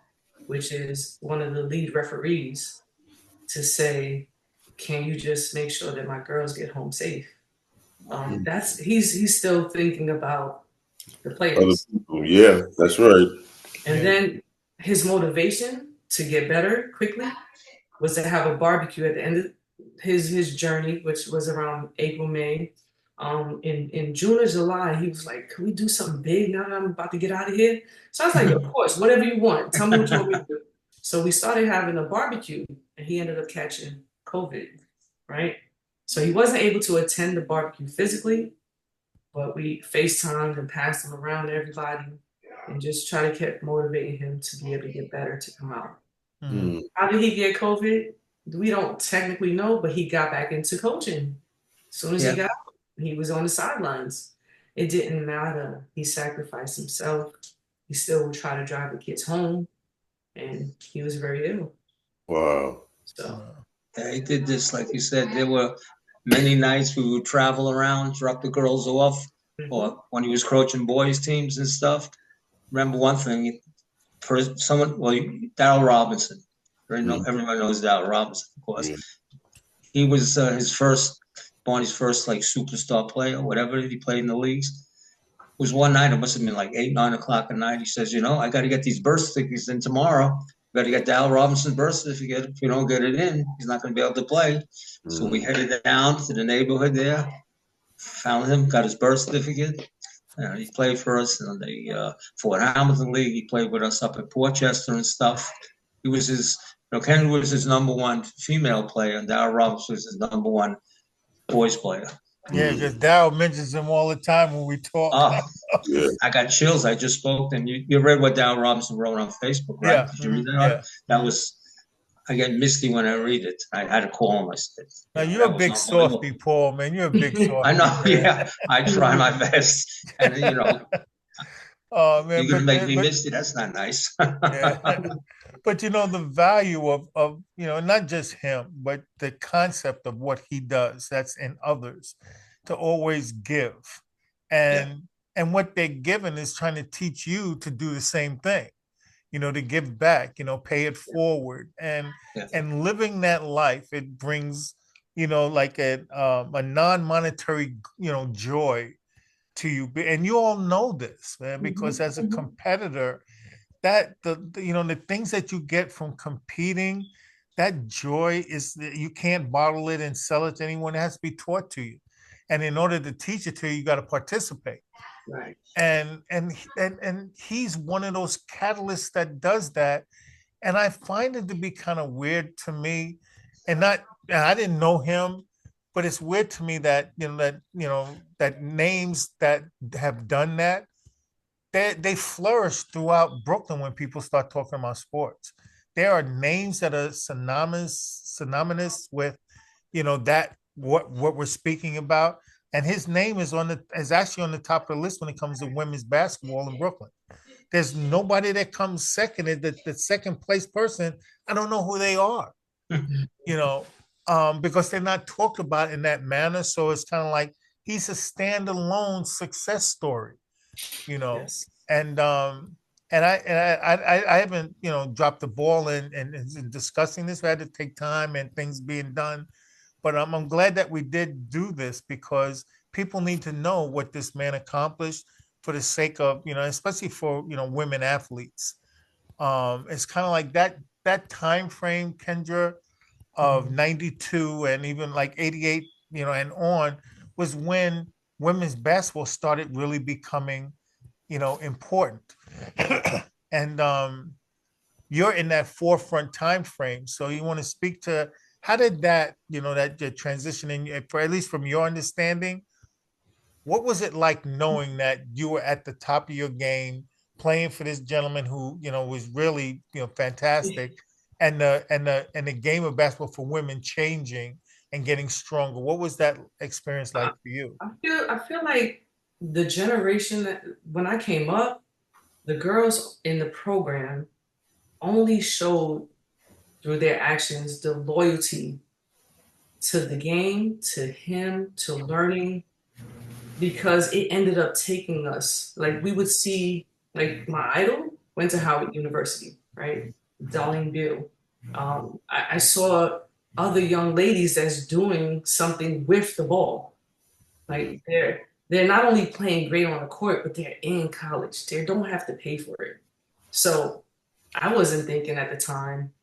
C: which is one of the lead referees, to say, "Can you just make sure that my girls get home safe?" That's he's still thinking about the
B: Other
C: players.
B: people, yeah, that's right.
C: And
A: Yeah.
C: then his motivation to get better quickly was to have a barbecue at the end of his journey, which was around April, May. In June or July, he was like, "Can we do something big now that I'm about to get out of here?" So I was like, "Of course, whatever you want. Tell me what you want me to do." So we started having a barbecue, and he ended up catching COVID, right? So he wasn't able to attend the barbecue physically, but we FaceTimed and passed him around to everybody and just try to keep motivating him to be able to get better to come out.
A: Mhm.
C: How did he get COVID? We don't technically know, but he got back into coaching. As soon as he
D: Yeah.
C: got out, he was on the sidelines. It didn't matter. He sacrificed himself. He still would try to drive the kids home, and he was very ill.
B: Wow.
C: So
D: Yeah, he did this, like you said. There were many nights we would travel around, drop the girls off, or when he was coaching boys teams and stuff. Remember one thing, for someone, well, Darryl Robinson. Everyone knows Darryl Robinson, of course.
B: Yeah.
D: He was his first, Barney's first like superstar player, whatever he played in the leagues. It was one night, it must have been like 8, 9 o'clock at night. He says, I got to get these birth certificates in tomorrow. Got to get Darryl Robinson's birth certificate. If you don't get it in, he's not going to be able to play. So we headed down to the neighborhood there, found him, got his birth certificate. He played for us in the Fort Hamilton League. He played with us up at Portchester and stuff. He was Ken was his number one female player, and Darryl Robinson was his number one boys player.
A: Yeah, because Darryl mentions him all the time when we talk.
D: Oh,
B: Yeah.
D: I got chills. I just spoke, and you read what Darryl Robinson wrote on Facebook, right?
A: Yeah.
D: Did you read that?
A: Yeah.
D: That was. I get misty when I read it. I had to call him. I said,
A: Now you're a big softy, Paul, man. You're a big softy.
D: I know. Yeah, I try my best, and
A: Oh man,
D: you're gonna make me misty. That's not nice.
A: yeah. But the value of not just him, but the concept of what he does, that's in others, to always give. And what they're given is trying to teach you to do the same thing, to give back, pay it forward. And living that life, it brings, like a non-monetary, joy to you. And you all know this, man, because as a competitor, that the things that you get from competing, that joy is, you can't bottle it and sell it to anyone. It has to be taught to you. and in order to teach it to you, you got to participate.
C: Right.
A: And he's one of those catalysts that does that. And I find it to be kind of weird to me, and not I didn't know him, but it's weird to me that that names that have done that, they flourish throughout Brooklyn when people start talking about sports. There are names that are synonymous with, that what we're speaking about. And his name is actually on the top of the list when it comes to women's basketball in Brooklyn. There's nobody that comes second. The second place person, I don't know who they are, because they're not talked about in that manner. So it's kind of like he's a standalone success story,
C: Yes.
A: and I haven't dropped the ball in discussing this. We had to take time and things being done, but I'm glad that we did do this because people need to know what this man accomplished for the sake of especially for women athletes. It's kind of like that time frame, Kendra, of 92 and even like 88, and on, was when women's basketball started really becoming important. And you're in that forefront time frame. So you want to speak to how did that, that transition for at least from your understanding, what was it like knowing that you were at the top of your game, playing for this gentleman who was really fantastic, and the game of basketball for women changing and getting stronger? What was that experience like for you?
C: I feel like the generation that when I came up, the girls in the program only showed through their actions the loyalty to the game, to him, to learning, because it ended up taking us. Like we would see, like my idol went to Howard University, right? Darlene Beale. I saw other young ladies that's doing something with the ball. Like they're not only playing great on the court, but they're in college. They don't have to pay for it. So I wasn't thinking at the time,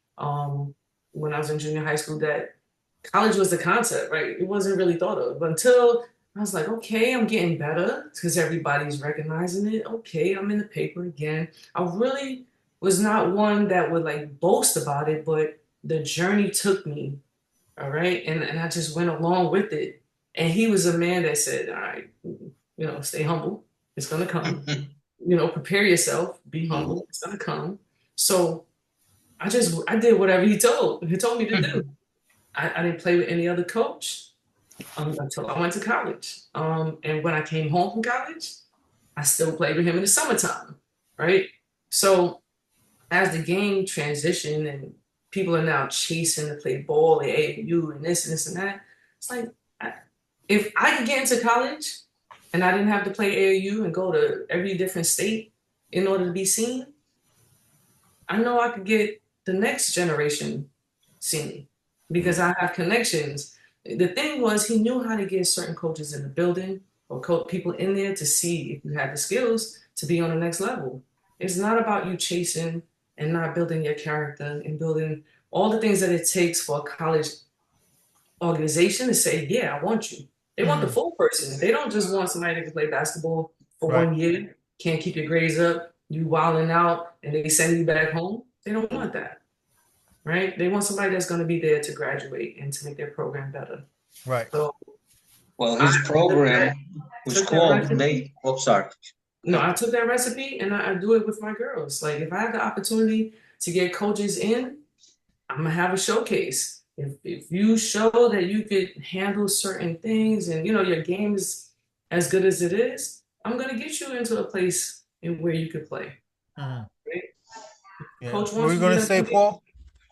C: when I was in junior high school, that college was the concept, right? It wasn't really thought of. But until I was like, okay, I'm getting better because everybody's recognizing it. Okay, I'm in the paper again. I really was not one that would like boast about it, but the journey took me, all right? And I just went along with it. And he was a man that said, all right, stay humble. It's gonna come. Prepare yourself, be humble, it's gonna come. So I did whatever he told me to do. I didn't play with any other coach until I went to college. And when I came home from college, I still played with him in the summertime, right? So as the game transitioned and people are now chasing to play ball at AAU and this and that, it's like if I could get into college and I didn't have to play AAU and go to every different state in order to be seen, I know I could get the next generation seen because I have connections. The thing was, he knew how to get certain coaches in the building or people in there to see if you had the skills to be on the next level. It's not about you chasing and not building your character and building all the things that it takes for a college organization to say, yeah, I want you. They want the full person. They don't just want somebody that can play basketball for
A: Right.
C: 1 year, can't keep your grades up, you wilding out, and they send you back home. They don't want that, right? They want somebody that's going to be there to graduate and to make their program better.
A: Right.
C: So,
D: Well, his program was called Nate. Oh, sorry.
C: No, I took that recipe and I do it with my girls. Like if I have the opportunity to get coaches in, I'm gonna have a showcase. If you show that you could handle certain things and your game is as good as it is, I'm gonna get you into a place in where you could play.
A: Mhm.
C: Right?
A: Yeah.
C: Coach
A: What were
C: wants
A: you
C: you
A: going to
C: to
A: say,
C: play.
A: Paul?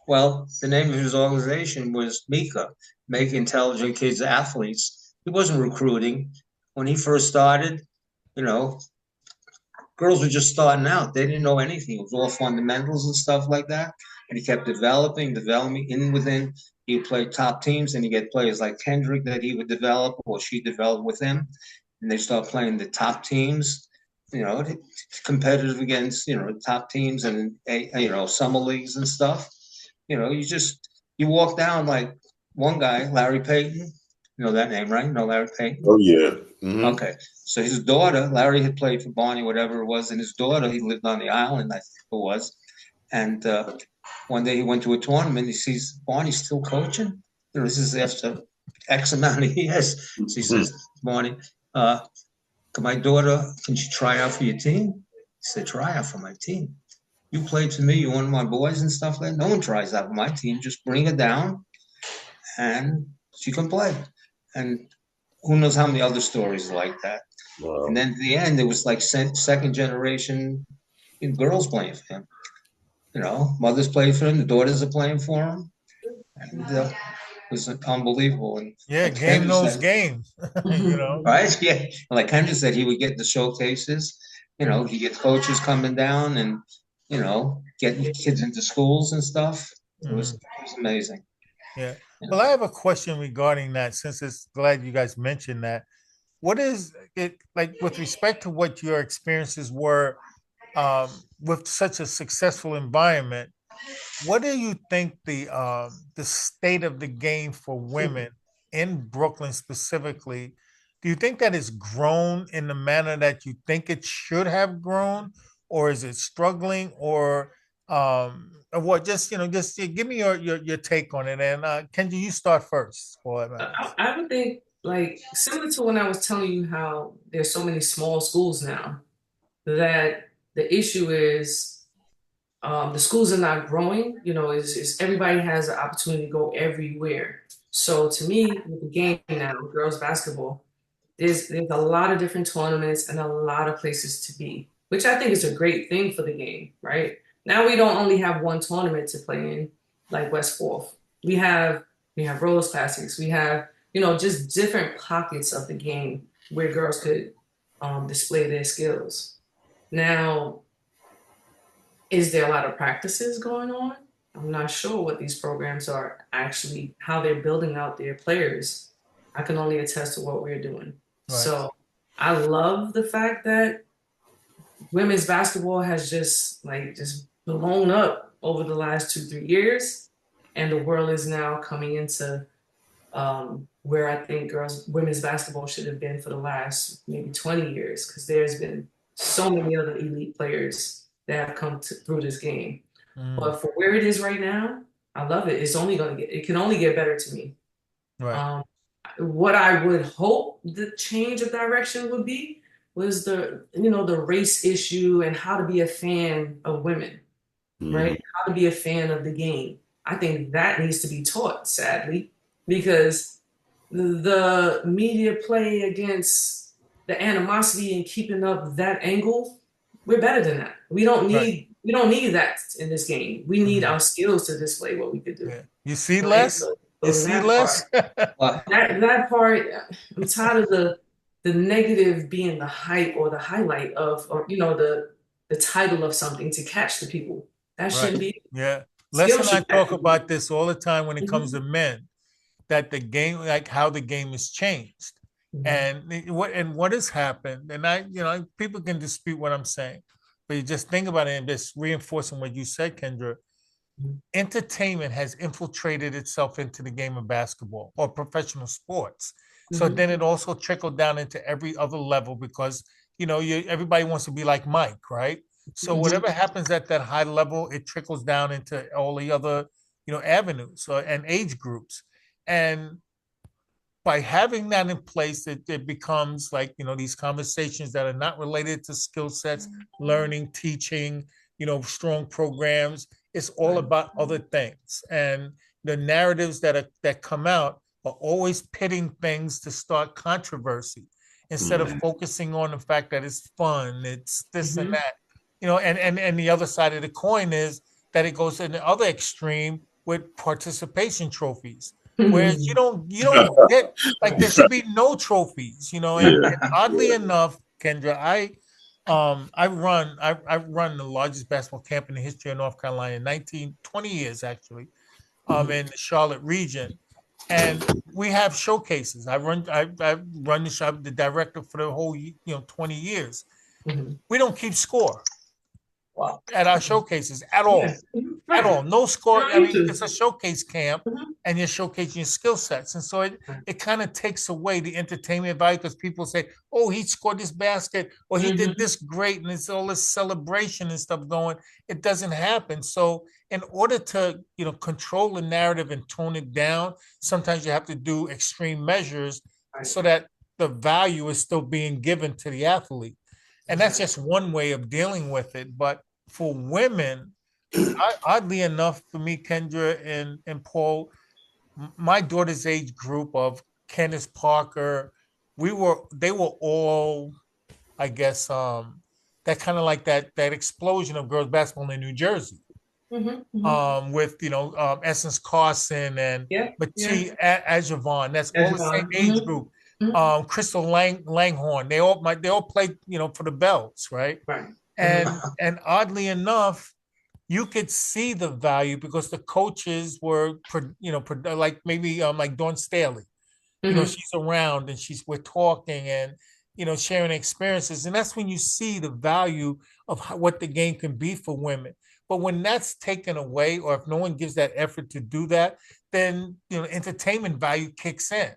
D: Well, the name of his organization was Mika, Make Intelligent Kids Athletes. He wasn't recruiting. When he first started, girls were just starting out. They didn't know anything. It was all fundamentals and stuff like that. And he kept developing in within. He would play top teams and he get players like Kendrick that he would develop or she developed with him. And they start playing the top teams, competitive against, top teams and, summer leagues and stuff. You walk down like one guy, Larry Payton, You know that name, right? You know Larry Payton?
B: Oh yeah. Hmm.
D: Okay. So his daughter, Larry had played for Barney, whatever it was, and his daughter, he lived on the island, I think it was. And one day he went to a tournament. He sees Barney still coaching. This is after X amount of years. So he says, Barney, can she try out for your team? He said, try out for my team. You played for me. You're one of my boys and stuff like that. No one tries out for my team. Just bring her down and she can play. And who knows how many other stories like that.
B: Wow.
D: And then at the end, it was like second generation girls playing for him. You know, mothers play for him, the daughters are playing for him. And it was unbelievable. And
A: Yeah,
D: like
A: game
D: Kendra
A: knows
D: said,
A: game. You know.
D: right? Yeah. Like Kendra said, he would get the showcases. You know, he gets coaches coming down and, you know, getting kids into schools and stuff. It was amazing.
A: Yeah.
D: You
A: Well,
D: know?
A: I have a question regarding that since it's glad you guys mentioned that. What is it like with respect to what your experiences were um, with such a successful environment? What do you think the state of the game for women in Brooklyn specifically? Do you think that it's grown in the manner that you think it should have grown, or is it struggling, or what? Just just give me your take on it. And Kenji, you start first for what matters.
C: I would think like similar to when I was telling you how there's so many small schools now that the issue is the schools are not growing. You know, is everybody has the opportunity to go everywhere. So to me, with the game now, girls basketball, there's a lot of different tournaments and a lot of places to be, which I think is a great thing for the game, right? Now we don't only have one tournament to play in, like West Fourth. We have we have Rose Classics. We have, just different pockets of the game where girls could display their skills. Now, is there a lot of practices going on? I'm not sure what these programs are actually, how they're building out their players. I can only attest to what we're doing.
A: Right.
C: So I love the fact that women's basketball has just blown up over the last 2, 3 years, and the world is now coming into where I think women's basketball should have been for the last maybe 20 years, because there's been so many other elite players that have through this game.
A: Mm,
C: But for where it is right now, I love it. It can only get better to me.
A: right.
C: Um, what I would hope the change of direction would be was the race issue and how to be a fan of women, right? How to be a fan of the game. I think that needs to be taught, sadly, because the media play against the animosity and keeping up that angle, we're better than that.
A: Right.
C: We don't need that in this game. We need our skills to display what we could do.
A: Yeah. You see
C: Right?
A: less?
C: So,
A: You
C: so
A: see
C: that part,
A: less?
C: that part, I'm tired of the negative being the hype or the highlight of, or the title of something to catch the people. That
A: Right.
C: shouldn't be.
A: Yeah. Les
C: Skill
A: and I
C: should catch
A: talk
C: the people.
A: about this all the time when it comes
C: Mhm.
A: to men, that the game, like how the game has changed.
C: Mhm.
A: And what has happened, and people can dispute what I'm saying, but you just think about it and just reinforcing what you said, Kendra.
C: Mhm.
A: Entertainment has infiltrated itself into the game of basketball or professional sports. So
C: Mhm.
A: then it also trickled down into every other level because everybody wants to be like Mike, right? So
C: Mhm.
A: whatever happens at that high level, it trickles down into all the other avenues and age groups. And by having that in place, it becomes like these conversations that are not related to skill sets, learning, teaching, strong programs. It's all
C: Right.
A: about other things, and the narratives that come out are always pitting things to start controversy instead of focusing on the fact that it's fun, it's this and
C: Mhm.
A: that. And the other side of the coin is that it goes in the other extreme with participation trophies. Whereas you don't get, like,
C: Right.
A: there should be no trophies,
B: Yeah.
A: and oddly enough, Kendra, I run the largest basketball camp in the history of North Carolina, 20 years actually,
C: Mhm.
A: in the Charlotte region. And we have showcases. I run the shop, the director for the whole 20 years.
C: Mhm.
A: We don't keep score
C: Wow.
A: at our showcases at
C: Yeah.
A: all. at all. No score.
C: No
A: I
C: need
A: mean,
C: to.
A: it's a showcase camp,
C: Mhm.
A: and you're showcasing your skill sets, and so it kind of takes away the entertainment value because people say, "Oh, he scored this basket, or he did this great," and it's all this celebration and stuff going. It doesn't happen. So, in order to control the narrative and tone it down, sometimes you have to do extreme measures
C: Right.
A: so that the value is still being given to the athlete. And that's just one way of dealing with it. But for women, oddly enough, for me, Kendra and Paul, my daughter's age group of Candace Parker, they were all, I guess, that kind of like that explosion of girls basketball in New Jersey. With Essence Carson and
C: Yeah.
A: Matisse Ajavon. That's all the same
C: Ajavon.
A: age group. Crystal Langhorn. They all played for the belts, right?
C: Right.
A: And oddly enough, you could see the value because the coaches were like maybe like Dawn Staley. She's around and we're talking and sharing experiences, and that's when you see the value of what the game can be for women. But when that's taken away, or if no one gives that effort to do that, then entertainment value kicks in.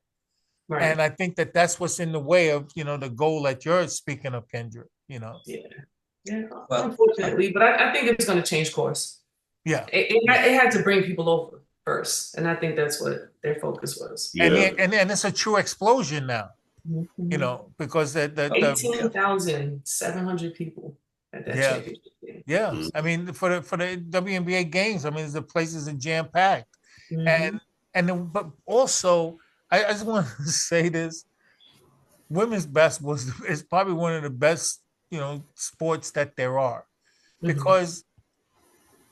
C: Right.
A: And I think that that's what's in the way of the goal that you're speaking of, Kendra.
C: Yeah, unfortunately, but I think it's going to change course.
A: Yeah,
C: it had to bring people over first, and I think that's what their focus was.
B: Yeah.
A: And it's a true explosion now. Because the
C: 18,700 people at that championship game.
A: Yeah, I mean for the WNBA games, I mean the places are jam packed, but also I just want to say this: women's basketball is probably one of the best sports that there are because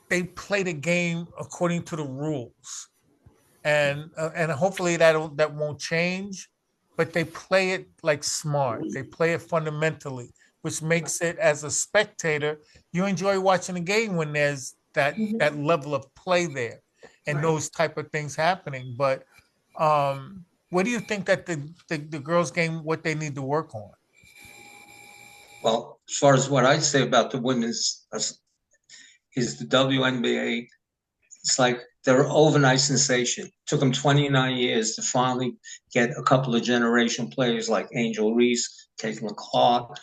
A: they play the game according to the rules, and hopefully that won't change, but they play it like smart. They play it fundamentally, which makes it, as a spectator, you enjoy watching the game when there's that level of play there and those type of things happening. But what do you think that the girls' game, what they need to work on?
D: Well, as far as what I say about the women's is the WNBA, it's like they're an overnight sensation. It took them 29 years to finally get a couple of generation players like Angel Reese, Caitlin Clark,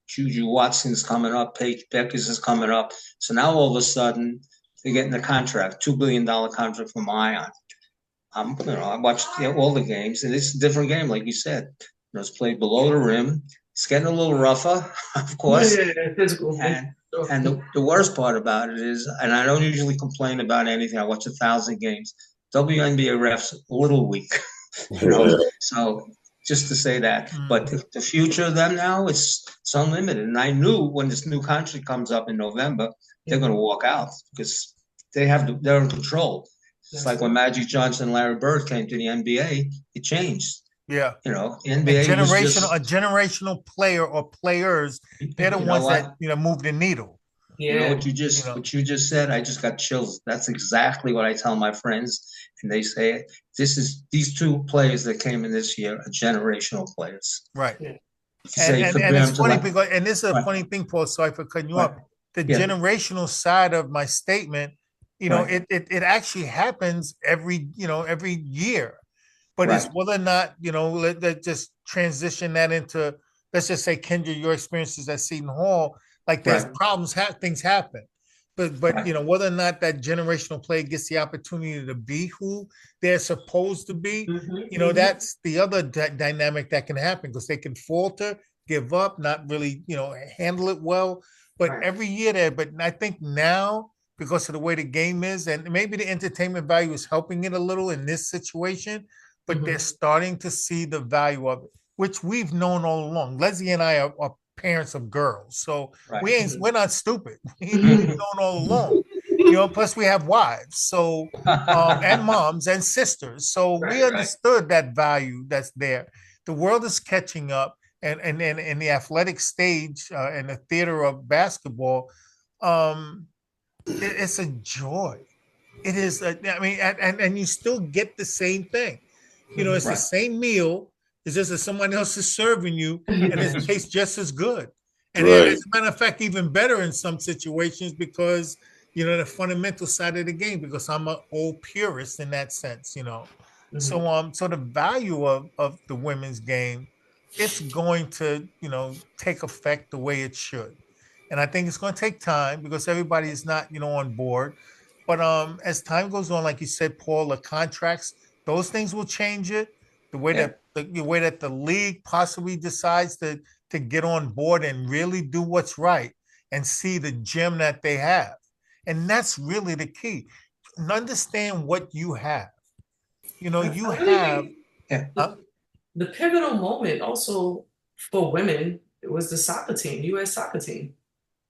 D: Juju Watson's coming up, Paige Beckers is coming up. So now all of a sudden they're getting a contract, $2 billion contract from Ion. I watched all the games, and it's a different game, like you said. It's played below the rim. It's getting a little rougher, of course.
C: Yeah, physical.
D: And the worst part about it is, and I don't usually complain about anything. I watch 1,000 games. WNBA refs a little weak, So just to say that, but the future of them now it's unlimited. And I knew when this new contract comes up in November, they're going to walk out because they're in control. It's like when Magic Johnson and Larry Bird came to the NBA, it changed.
A: Yeah.
D: The NBA
A: a generational player or players, they're the ones that move the needle.
C: Yeah.
D: What you just said, I just got chills. That's exactly what I tell my friends. And they say these two players that came in this year are generational players.
A: Right.
C: Yeah.
A: And it's funny because, and this is a funny thing, Paul, sorry for cutting you up. The generational side of my statement, it actually happens every year. But it's whether or not, let's just transition that into, let's just say, Kendra, your experiences at Seton Hall, like there's problems, things happen. But whether or not that generational player gets the opportunity to be who they're supposed to be, that's the other dynamic that can happen because they can falter, give up, not really, handle it well. But every year there, but I think now, because of the way the game is, and maybe the entertainment value is helping it a little in this situation, but they're starting to see the value of it, which we've known all along. Leslie and I are parents of girls, so we're not stupid. We've known all along. Plus we have wives, so and moms and sisters, so we understood that value that's there. The world is catching up, and in the athletic stage and the theater of basketball, it's a joy. It is. And you still get the same thing. It's the same meal. It's just that someone else is serving you, and it tastes just as good. And as a matter of fact, even better in some situations because the fundamental side of the game because I'm an old purist in that sense.
C: Mhm.
A: So the value of the women's game, it's going to, take effect the way it should. And I think it's going to take time because everybody is not, on board. But as time goes on, like you said, Paul, the contracts, those things will change it. The way
D: Yeah.
A: that the way that the league possibly decides to get on board and really do what's right and see the gem that they have. And that's really the key. Understand what you have. You
C: I really
A: have
C: think
D: Yeah.
A: uh,
C: the pivotal moment also for women was the soccer team, U.S. soccer team.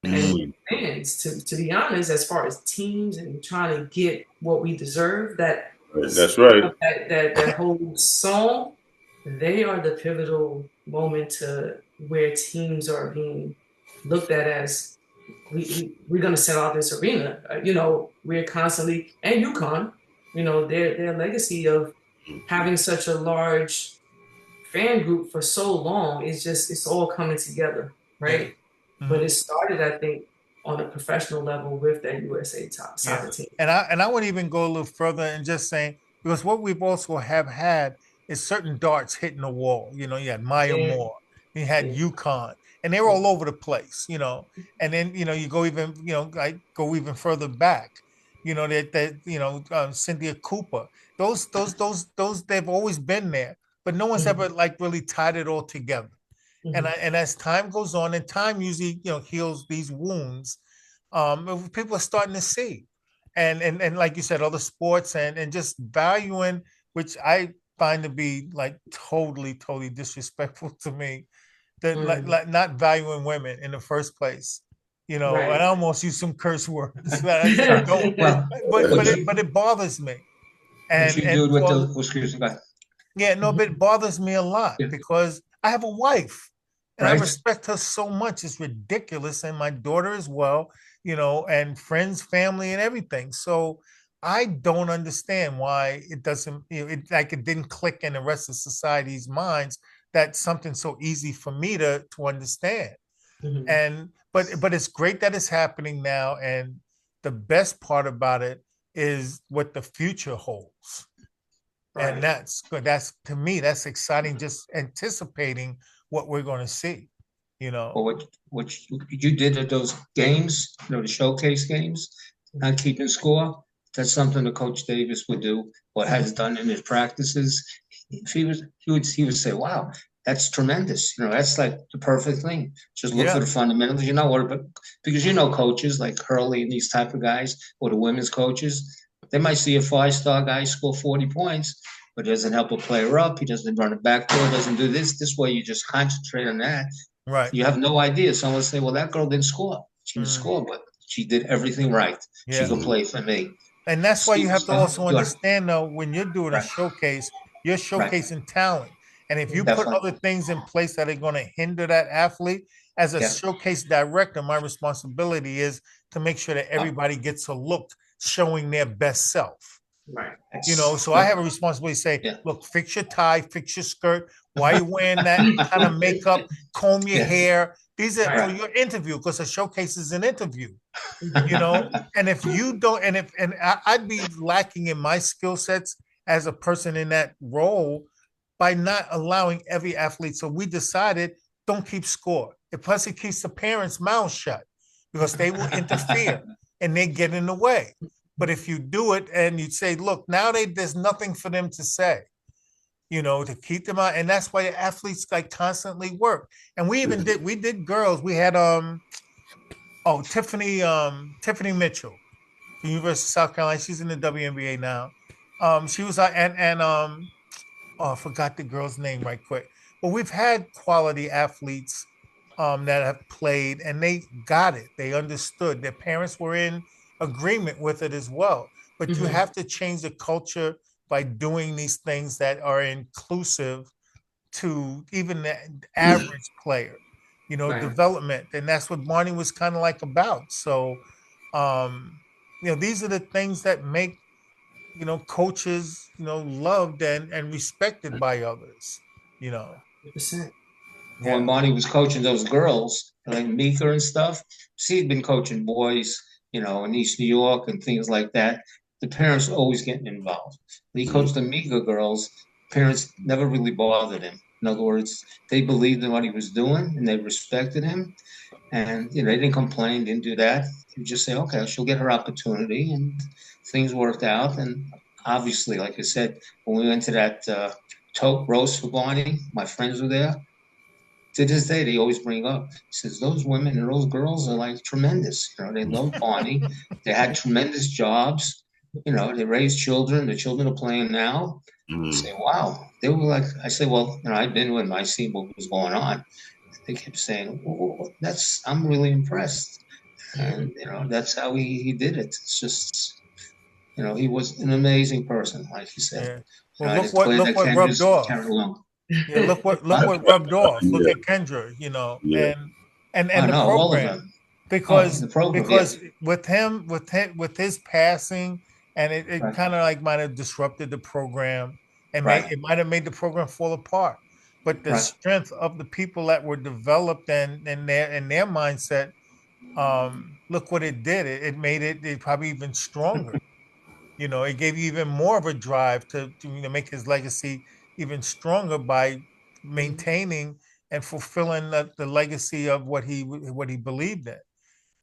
C: And
B: Mm,
C: fans, to be honest, as far as teams and trying to get what we deserve, that
B: right. That's right.
C: that whole song, they are the pivotal moment to where teams are being looked at as we're gonna sell out this arena. We're constantly and UConn, their legacy of having such a large fan group for so long is just it's all coming together,
A: yeah.
C: right? But
A: Mhm.
C: it started, I think, on a professional level with that USA top
A: Yeah,
C: soccer team.
A: and I would even go a little further and just saying because what we've also have had is certain darts hitting the wall. You had Maya
C: Yeah,
A: Moore, you had
C: yeah,
A: UConn, and they were
C: yeah.
A: all over the place. And then you go even like go even further back. That Cynthia Cooper. Those they've always been there, but no one's ever
C: Mhm,
A: like really tied it all together.
C: mhm,
A: And as time goes on, and time usually heals these wounds, people are starting to see, and like you said, other sports and just valuing, which I find to be like totally disrespectful to me, that
C: mm.
A: like not valuing women in the first place. And I
C: Right.
A: almost use some curse words, but I just don't.
D: Well,
A: But
D: what
A: but
D: you
A: it but it bothers me,
D: what
A: and
D: you
A: and
D: do with
A: for
D: the excuse me,
A: yeah, no, but it
C: Mhm,
A: bothers me a lot
D: yeah,
A: because I have a wife and I
D: right?
A: respect her so much. It's ridiculous. And my daughter as well, and friends, family, and everything. So I don't understand why it doesn't, like it didn't click in the rest of society's minds that something so easy for me to understand.
C: mhm.
A: But it's great that it's happening now. And the best part about it is what the future holds, and
C: Right.
A: that's good. That's to me, that's exciting. Just anticipating what we're going to see. You know,
D: Or what you did at those games, the showcase games, not keeping score. That's something that Coach Davis would do or has done in his practices. If he would say, "Wow, that's tremendous." That's like the perfect thing. Just look for
A: yeah,
D: the fundamentals. But because coaches like Hurley and these type of guys, or the women's coaches, they might see a 5-star guy score 40 points, but doesn't help a player up. He doesn't run a backdoor, doesn't do this. This way, you just concentrate on that.
A: right.
D: You have no idea. Someone will say, "Well, that girl didn't score. She didn't
A: Mm,
D: score, but she did everything right. She
A: yeah,
D: could
B: Mm,
D: play for me."
A: and that's why you have to
D: Superstar,
A: also
D: good.
A: understand though when you're doing a
D: Right,
A: showcase, you're
D: right,
A: showcasing talent, and if you put
D: definitely.
A: other things in place that are going to hinder that athlete, as a
D: Yeah.
A: showcase director, my responsibility is to make sure that
D: Oh,
A: everybody gets a look showing their best self.
C: Right.
A: So I
D: good.
A: have a responsibility to say,
D: Yeah,
A: look, fix your tie, fix your skirt. Why are you wearing that kind of makeup? Comb your
D: yeah,
A: hair. These are for
C: Right.
D: right.
A: your interview because a showcase is an interview.
C: Mhm.
A: And if you don't, and I'd be lacking in my skill sets as a person in that role by not allowing every athlete. So we decided don't keep score. And plus, it keeps the parents' mouths shut because they will interfere and they get in the way. But if you do it and you say, look, now there's nothing for them to say, to keep them out. And that's why the athletes like constantly work. And we did girls. We had Tiffany Mitchell from University of South Carolina. She's in the WNBA now. She was and oh, I forgot the girl's name right quick. But we've had quality athletes that have played and they got it. They understood. Their parents were in agreement with it as well. But you
C: Mhm.
A: have to change the culture by doing these things that are inclusive to even the average player,
C: Right.
A: development. And that's what Barney was kind of like about. So, these are the things that make, coaches, loved and respected by others, you know.
C: 100%.
D: When
A: Yeah.
D: Monty was coaching those girls, like Mika and stuff, she'd been coaching boys, in East New York and things like that. The parents always getting involved. When he coached the Miga girls, parents never really bothered him. In other words, they believed in what he was doing and they respected him. And they didn't complain, didn't do that. They just say, okay, she'll get her opportunity, and things worked out. And obviously, like I said, when we went to that tote roast for Barney, my friends were there. To this day, they always bring up. He says those women and those girls are like tremendous. They love Barney. They had tremendous jobs. They raised children. The children are playing now. I say, wow. They were like, I say, well, I've been with them. I see what was going on. They kept saying, well, I'm really impressed. And, that's how he did it. It's just, he was an amazing person, like he said.
A: Yeah. Well, look what rubbed off. Yeah, look what rubbed off. Look at Kendra, and the
D: know, all of
A: program.
D: them.
A: Because
D: the program,
A: with his passing, and it
D: Right.
A: kind of like might have disrupted the program, and
D: Right.
A: it might have made the program fall apart. But the
D: Right.
A: strength of the people that were developed and their mindset, look what it did. It made it probably even stronger. It gave you even more of a drive to make his legacy even stronger by maintaining and fulfilling the legacy of what he believed in.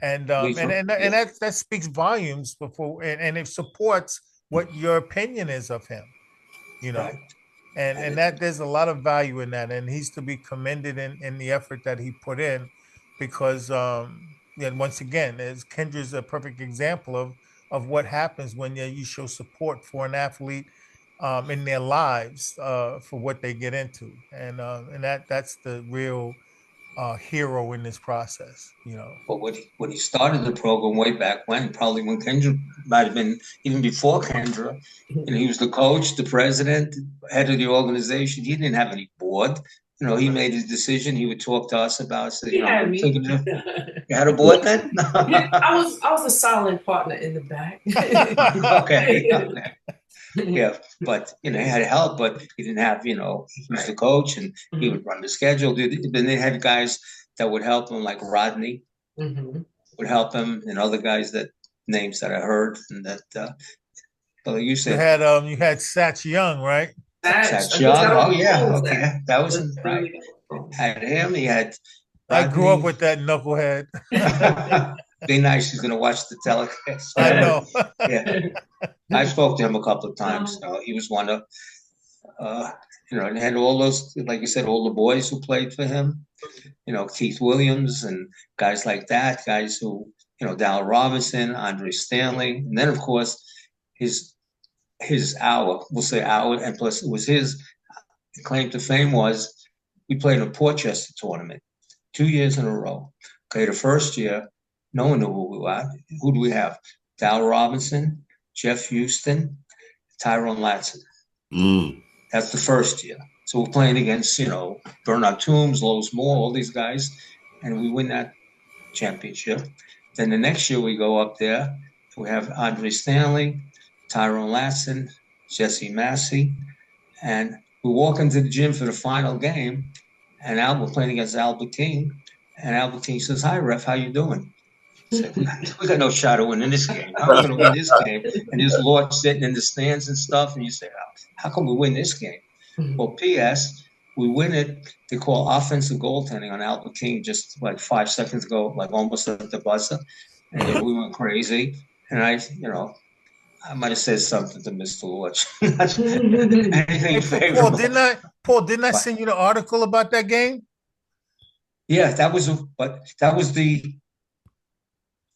A: And that speaks volumes and it supports what your opinion is of him,
D: Right.
A: and that there's a lot of value in that, and he's to be commended in the effort that he put in, because once again, as Kendra's a perfect example of what happens when you show support for an athlete in their lives for what they get into, and that's the real hero in this process.
D: But when he started the program way back when, probably when Kendra might have been even before Kendra, and he was the coach, the president, head of the organization. He didn't have any board. He made his decision. He would talk to us about. Say,
C: He had me.
D: You had a board then?
C: I was a silent partner in the back.
D: Okay. Yeah, but he had help, but he didn't have. He was the coach, and he would run the schedule. Then they had guys that would help him, like Rodney would help him, and other guys names that I heard, and that. But you said
A: you had Satch Young, right?
D: Satch Young. Oh yeah, okay, that was right. Had him. He had.
A: Rodney. I grew up with that knucklehead.
D: Be nice. He's going to watch the telecast.
A: I know.
D: Yeah, I spoke to him a couple of times. He was one of, and had all those, like you said, all the boys who played for him. Keith Williams and guys like that. Guys who, Dal Robinson, Andre Stanley, and then of course his hour. We'll say hour, and plus it was his claim to fame was we played a Portchester tournament 2 years in a row. Okay, the first year. No one knew who we were. Who do we have? Dal Robinson, Jeff Houston, Tyrone Latson. That's the first year. So we're playing against, Bernard Toombs, Lois Moore, all these guys, and we win that championship. Then the next year we go up there. We have Andre Stanley, Tyrone Latson, Jesse Massey, and we walk into the gym for the final game, and we're playing against Albert King, and Albert King says, "Hi, ref, how you doing?" Said, we got no shot of winning this game. How are we going to win this game? And there's Lord sitting in the stands and stuff. And you say, how can we win this game? Well, P.S., we win it. They call offensive goaltending on Albert King just like 5 seconds ago, like almost at the buzzer. And we went crazy. And I might have said something to Mr. Lodge. Anything favorable.
A: Paul, didn't I send you the article about that game?
D: Yeah, that was the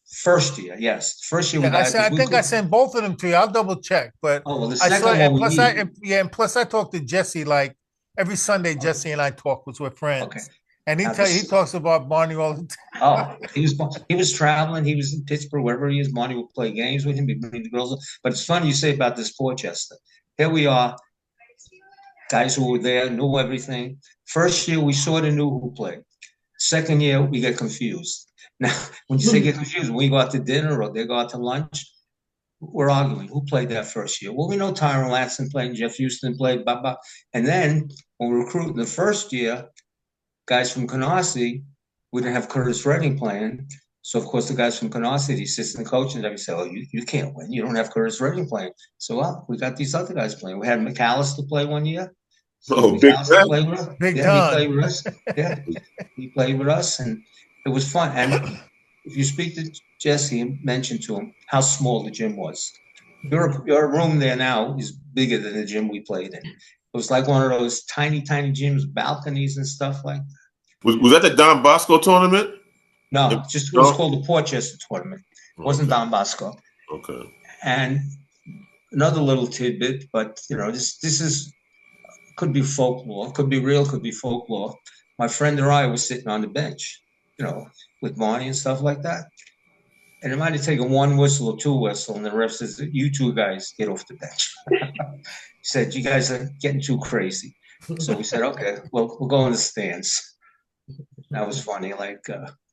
D: first year, yes. First year,
A: I think I sent both of them to you. I'll double check, but
D: the second one.
A: Plus I talked to Jesse like every Sunday. Jesse and I talk because we're friends. Okay. And he talks about Barney all the
D: time. Oh, he was traveling. He was in Pittsburgh, wherever he is. Barney would play games with him. He'd bring the girls. But it's funny you say about this Portchester. Here we are, guys who were there, knew everything. First year, we sort of knew who played. Second year, we get confused. Now, when you say get confused, when we go out to dinner or they go out to lunch, we're arguing. Who played that first year? Well, we know Tyrone Latson played and Jeff Houston played, blah, blah. And then when we recruited the first year, guys from Canarsie, we didn't have Curtis Redding playing. So, of course, the guys from Canarsie, the assistant coach, and they say, "Oh, you can't win. You don't have Curtis Redding playing." So, well, we got these other guys playing. We had McAllister play one year.
B: Oh, Big
D: McAllister
B: Ten.
D: played with us.
A: Big
D: Yeah, he
A: Don.
D: played with us. Yeah, he played with us, and it was fun. And if you speak to Jesse and mention to him how small the gym was, your room there now is bigger than the gym we played in. It was like one of those tiny gyms, balconies and stuff like that.
B: Was that the Don Bosco tournament?
D: No, just it was called the Portchester tournament. It wasn't Don Bosco.
B: Okay.
D: And another little tidbit, but this is could be folklore, could be real, could be folklore. My friend and I was sitting on the bench, with Barney and stuff like that. And it might have taken one whistle or two whistles, and the ref says, "You two guys get off the bench." He said, "You guys are getting too crazy." So we said, "Okay, well, we'll go in the stands." That was funny. Like,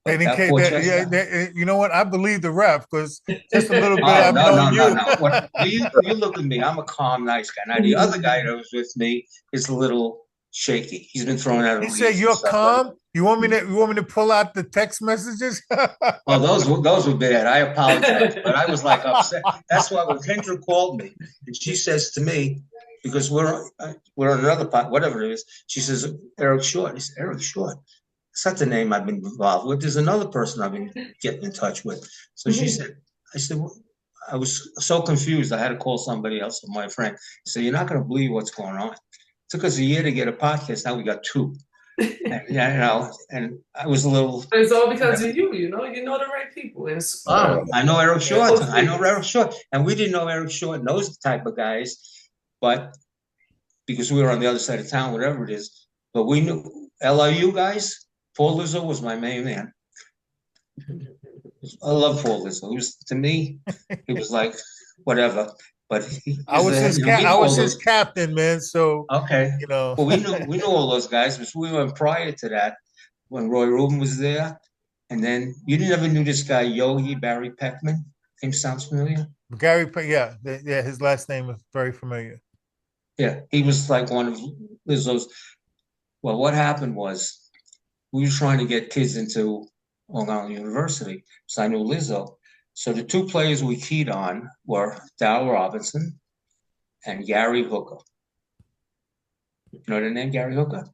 A: And in case you know what? I believe the ref because just a little bit I've known you.
D: You look at me. I'm a calm, nice guy. Now the other guy that was with me is a little shaky. He's been thrown out of.
A: He said, "You're calm." Like, you want me to pull out the text messages?
D: Oh, those were bad. I apologize, but I was like upset. That's why when Kendra called me and she says to me, because we're on another part, whatever it is, she says, "Eric Short." He said, "Eric Short. It's not the name I've been involved with. There's another person I've been getting in touch with." So she said, I said, well, I was so confused. I had to call somebody else, my friend. She said, "You're not going to believe what's going on. It took us a year to get a podcast. Now we got two." And, and I was a little.
C: It's all because of you. You know the right people.
D: I know Eric Short. I know Eric Short. And we didn't know Eric Short and those type of guys, but because we were on the other side of town, whatever it is. But we knew LIU guys. Paul Lizzo was my main man. I love Paul Lizzo. To me, he was like whatever. But
A: I was his captain, man. So
D: okay, Well, we knew all those guys because we went prior to that when Roy Rubin was there, and then you never knew this guy Yogi Barry Peckman. Name sounds familiar.
A: Gary, yeah, his last name is very familiar.
D: Yeah, he was like one of Lizzo's. Well, what happened was we were trying to get kids into Long Island University, so I knew Lizzo. So the two players we keyed on were Darryl Robinson and Gary Hooker. You know the name, Gary Hooker?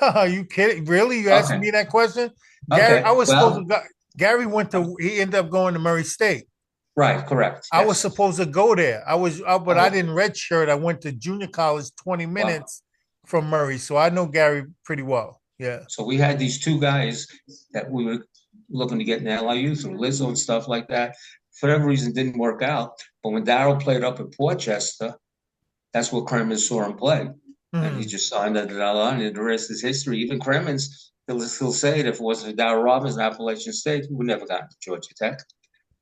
A: Are you kidding? Really? You asking me that question? Gary, I was supposed to go. Gary he ended up going to Murray State.
D: Right, correct.
A: I was supposed to go there. But I didn't redshirt. I went to junior college 20 minutes from Murray. So I know Gary pretty well. Yeah.
D: So we had these two guys that we were looking to get in LIU through Lizzo and stuff like that. For whatever reason, didn't work out. But when Darryl played up at Portchester, that's where Kremens saw him play. And he just signed that on, and the rest is history. Even Kremens, he'll say it, if it wasn't for Darryl Robinson, Appalachian State, we would never got to Georgia Tech.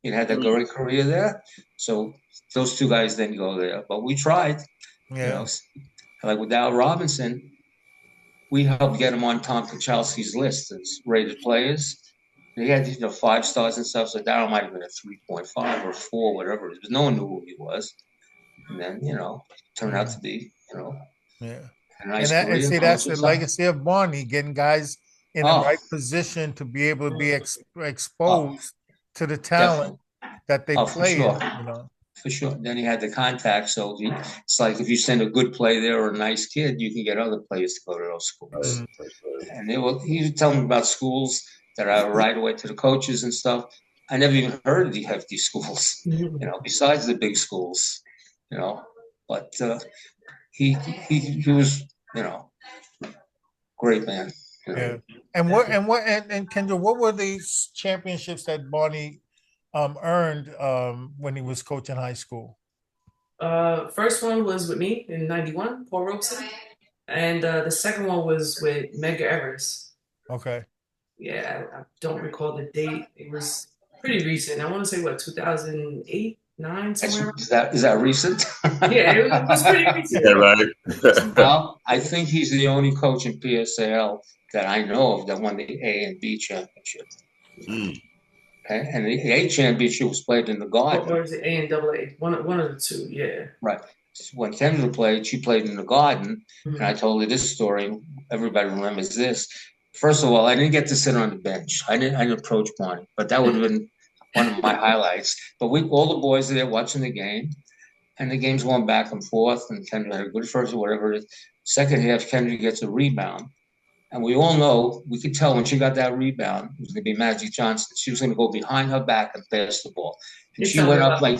D: He had that great career there. So those two guys didn't go there. But we tried.
A: Yeah.
D: Like with Darryl Robinson, we helped get him on Tom Kachalski's list as rated players. He had 5 stars and stuff, so Darryl might have been a 3.5 or 4, whatever it is. But no one knew who he was. And then, turned out to be,
A: yeah.
D: a nice
A: career. That's the legacy of Barney, getting guys in the right position to be able to be exposed to the talent that they play in,
D: For sure. Then he had the contact, so it's like if you send a good player there or a nice kid, you can get other players to go to those schools. And he was telling me about schools that are right away to the coaches and stuff. I never even heard of these schools, besides the big schools, But he was, great man.
A: Yeah. And Kendra, what were these championships that Barney earned when he was coaching high school?
C: First one was with me in '91, Paul Robeson, and the second one was with Medgar Evers.
A: Okay.
C: Yeah, I don't recall the date. It was pretty recent. I want to say 2008, 9, somewhere.
D: Is that recent?
C: Yeah, it was pretty recent.
B: Yeah, right.
D: Well, I think he's the only coach in PSAL that I know of that won the A and B championship. Okay, and the A championship was played in the Garden.
C: Or is it A and AA? One of the two, yeah.
D: Right. When Kendra played, she played in the Garden, and I told her this story. Everybody remembers this. First of all, I didn't get to sit on the bench. I didn't approach Barney, but that would have been one of my highlights. But all the boys are there watching the game, and the game's going back and forth, and Kendra had a good first or whatever it is. Second half, Kendra gets a rebound. And we all know, we could tell when she got that rebound, it was going to be Magic Johnson. She was going to go behind her back and pass the ball. And she went up like,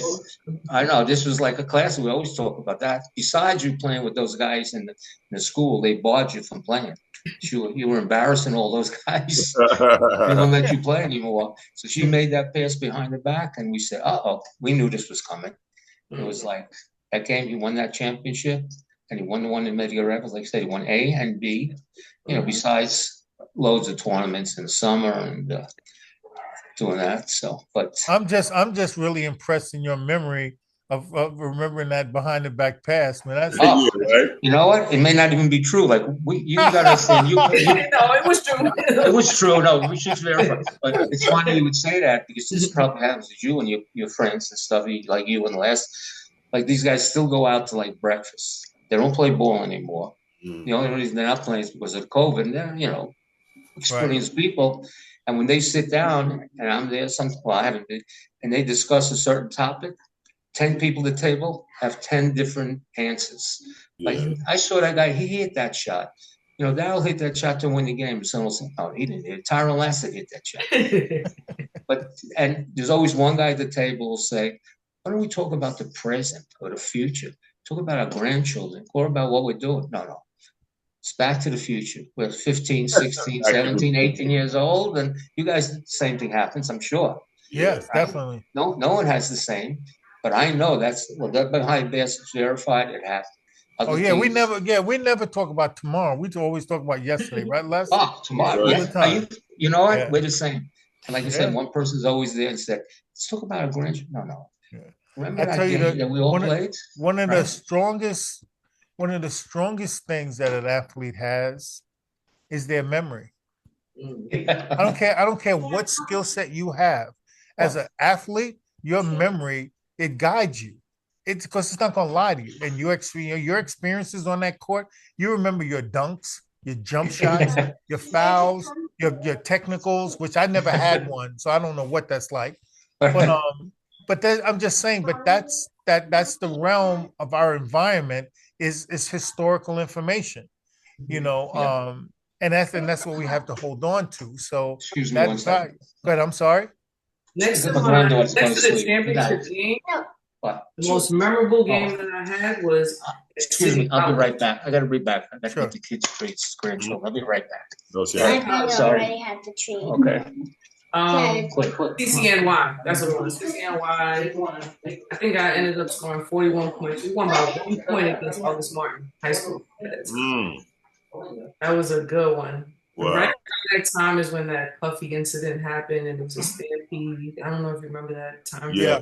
D: I know, this was like a class. We always talk about that. Besides you playing with those guys in the school, they barred you from playing. You were embarrassing all those guys. They don't let you play anymore. So she made that pass behind the back, and we said, uh-oh, we knew this was coming. It was like, that game, he won that championship, and he won the one in Medgar Records. Like I said, he won A and B, besides loads of tournaments in the summer and doing that. So, but
A: I'm just really impressed in your memory of remembering that behind the back pass, man. That's
B: right?
D: You know what? It may not even be true. Like you got to understand.
C: No, it was true.
D: It was true. No, we should verify. But it's funny you would say that because this probably happens with you and your friends and stuff. Like you and like these guys still go out to like breakfast. They don't play ball anymore. The only reason they're not playing is because of COVID. And they're, experienced people. And when they sit down and I'm there, I haven't been, and they discuss a certain topic, 10 people at the table have 10 different answers. Yeah. Like, I saw that guy, he hit that shot. Darryl hit that shot to win the game. Someone will say, oh, he didn't hit it. Tyron Lester hit that shot. And there's always one guy at the table who will say, why don't we talk about the present or the future? Talk about our grandchildren or about what we're doing. No. It's back to the future. We're 15, 16, 17, 18 years old. And you guys, the same thing happens, I'm sure.
A: Yes, definitely.
D: No one has the same. But I know that behind best is verified. It happened.
A: We never talk about tomorrow. We always talk about yesterday, right, Les?
D: Tomorrow. Yeah. You know what? Yeah. We're the same. And like I said, one person's always there and said, let's talk about our grandchildren. No. Yeah. Remember that game that we all played?
A: One of the strongest things that an athlete has is their memory. I don't care what skill set you have. As an athlete, your memory, it guides you. It's because it's not going to lie to you. And your experiences on that court, you remember your dunks, your jump shots, your fouls, your technicals, which I never had one, so I don't know what that's like. But I'm just saying. But that's the realm of our environment is historical information, and that's what we have to hold on to. So that's right. But I'm sorry.
C: Next to the championship game, the most memorable game that I had was.
D: Excuse me, I'll be right back. I got to be back. I got to get the kids' treats, grandchildren. I'll be right back.
B: Okay.
D: Sorry.
E: Already had the treat.
D: Okay.
C: CCNY. That's what it was. CCNY. I think I ended up scoring 41 points. We won by 1 point against August Martin High School. That was a good one.
B: Wow.
C: Right around that time is when that Puffy incident happened, and it was a stampede. I don't know if you remember that time.
B: Yeah,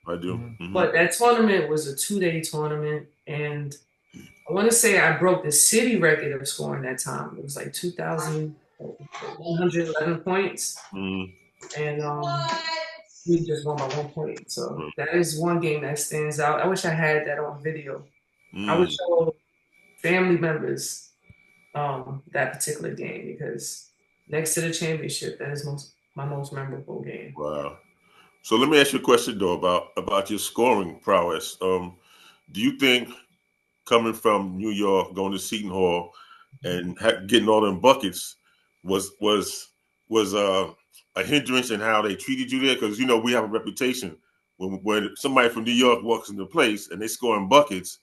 B: I do.
C: Mm-hmm. But that tournament was a 2-day tournament, and I want to say I broke the city record of scoring that time. It was like 2,111 points, and we just won by 1 point. So that is one game that stands out. I wish I had that on video. I would show family members that particular game because next to the championship, that is my most memorable game.
B: Wow. So let me ask you a question though about your scoring prowess. Do you think coming from New York, going to Seton Hall, and getting all them buckets was a hindrance in how they treated you there? Because we have a reputation when somebody from New York walks into the place and they scoring buckets,